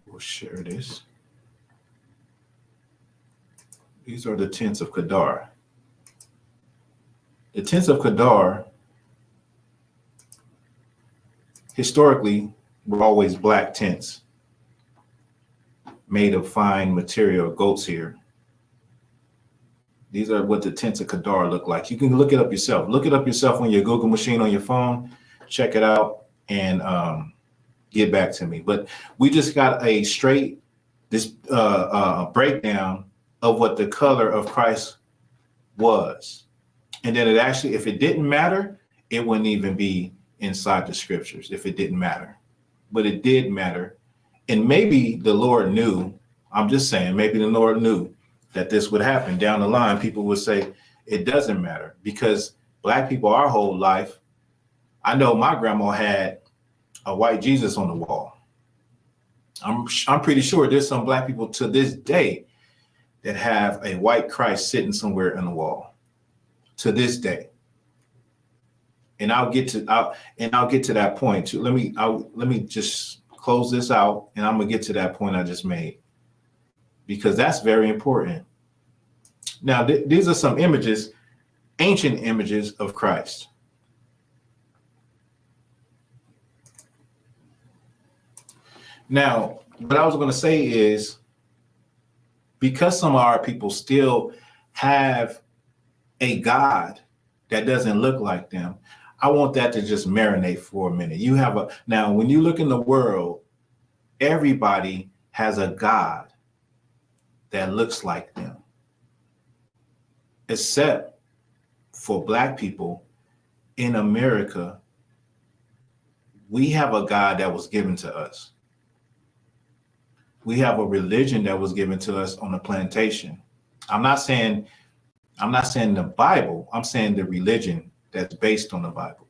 We'll share this. These are the tents of Kedar. The tents of Kedar historically were always black tents made of fine material, goat's hair. These are what the tents of Kedar look like. You can look it up yourself. Look it up yourself on your Google machine on your phone. Check it out and get back to me. But we just got a straight breakdown of what the color of Christ was. And then it actually, if it didn't matter, it wouldn't even be inside the scriptures if it didn't matter. But it did matter. And maybe the Lord knew, I'm just saying, maybe the Lord knew that this would happen down the line. People would say it doesn't matter because black people, our whole life, I know my grandma had a white Jesus on the wall. I'm pretty sure there's some black people to this day that have a white Christ sitting somewhere on the wall to this day. And I'll get to that point too. Let me just close this out, and I'm gonna get to that point I just made because that's very important. Now, these are some images, ancient images of Christ. Now, what I was going to say is because some of our people still have a God that doesn't look like them, I want that to just marinate for a minute. Now, when you look in the world, everybody has a God that looks like them, except for black people in America. We have a God that was given to us. We have a religion that was given to us on a plantation. I'm not saying the Bible, I'm saying the religion that's based on the Bible.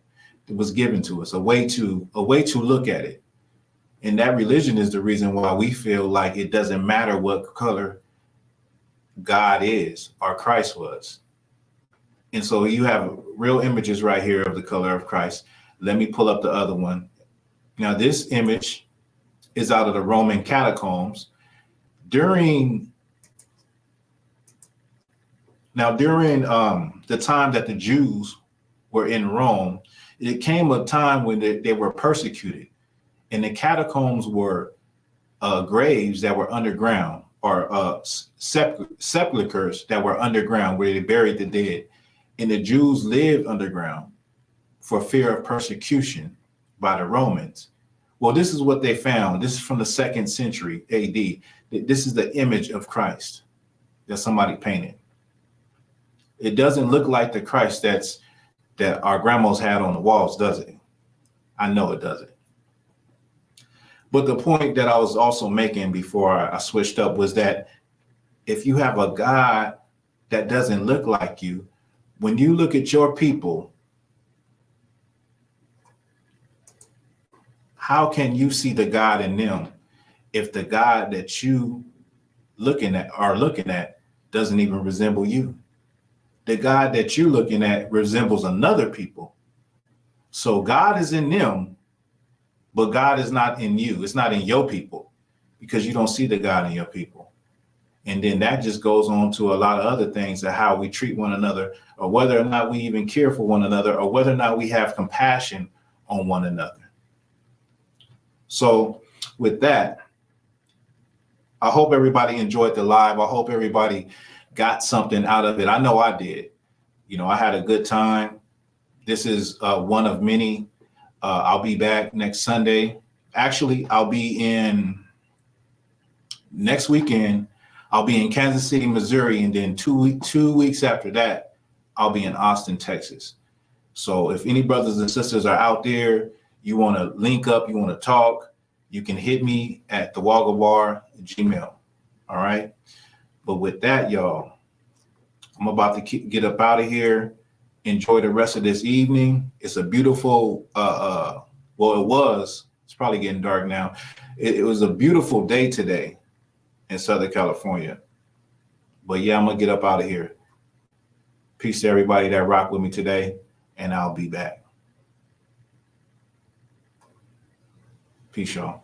It was given to us, a way to look at it. And that religion is the reason why we feel like it doesn't matter what color God is or Christ was. And so you have real images right here of the color of Christ. Let me pull up the other one. Now, this image is out of the Roman catacombs. During the time that the Jews were in Rome, it came a time when they were persecuted, and the catacombs were graves that were underground, or sepulchres that were underground where they buried the dead. And the Jews lived underground for fear of persecution by the Romans. Well, this is what they found. This is from the 2nd century AD. This is the image of Christ that somebody painted. It doesn't look like the Christ that our grandmas had on the walls, does it? I know it doesn't. But the point that I was also making before I switched up was that if you have a God that doesn't look like you, when you look at your people, how can you see the God in them if the God that you are looking at doesn't even resemble you? The God that you're looking at resembles another people. So God is in them, but God is not in you. It's not in your people, because you don't see the God in your people. And then that just goes on to a lot of other things, of how we treat one another, or whether or not we even care for one another, or whether or not we have compassion on one another. So with that, I hope everybody enjoyed the live. I hope everybody got something out of it. I know I did. I had a good time. This is one of many. I'll be back next Sunday. Actually, I'll be in next weekend. I'll be in Kansas City, Missouri, and then 2 weeks after that, I'll be in Austin, Texas. So if any brothers and sisters are out there, you want to link up, you want to talk, you can hit me at Thawah Gabar @gmail. All right. But with that, y'all, I'm about to get up out of here. Enjoy the rest of this evening. It's a beautiful, it's probably getting dark now. It was a beautiful day today in Southern California. But yeah, I'm gonna get up out of here. Peace to everybody that rocked with me today, and I'll be back. Peace, y'all.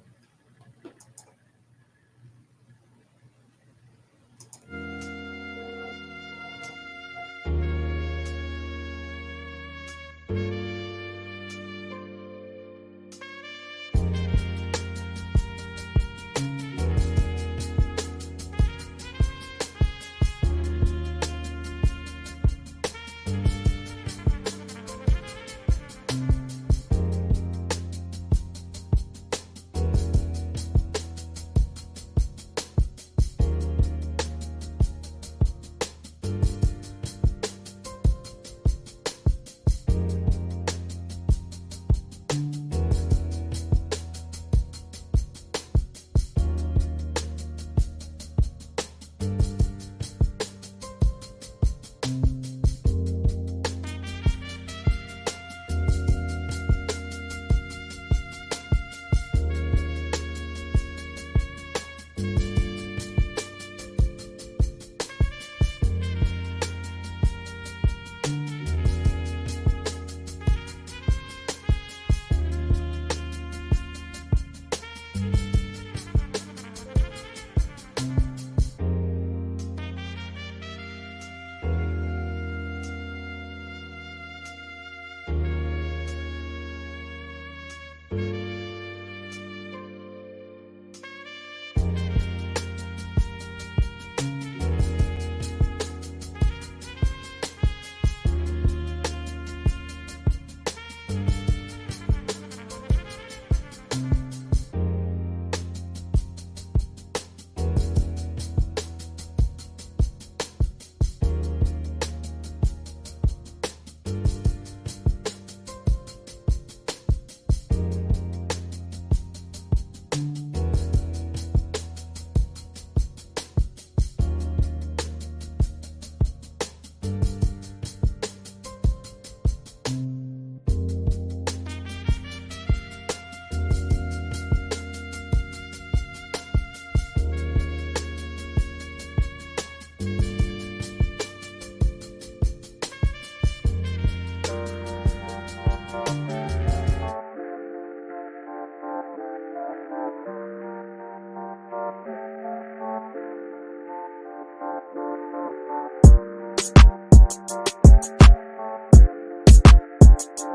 you.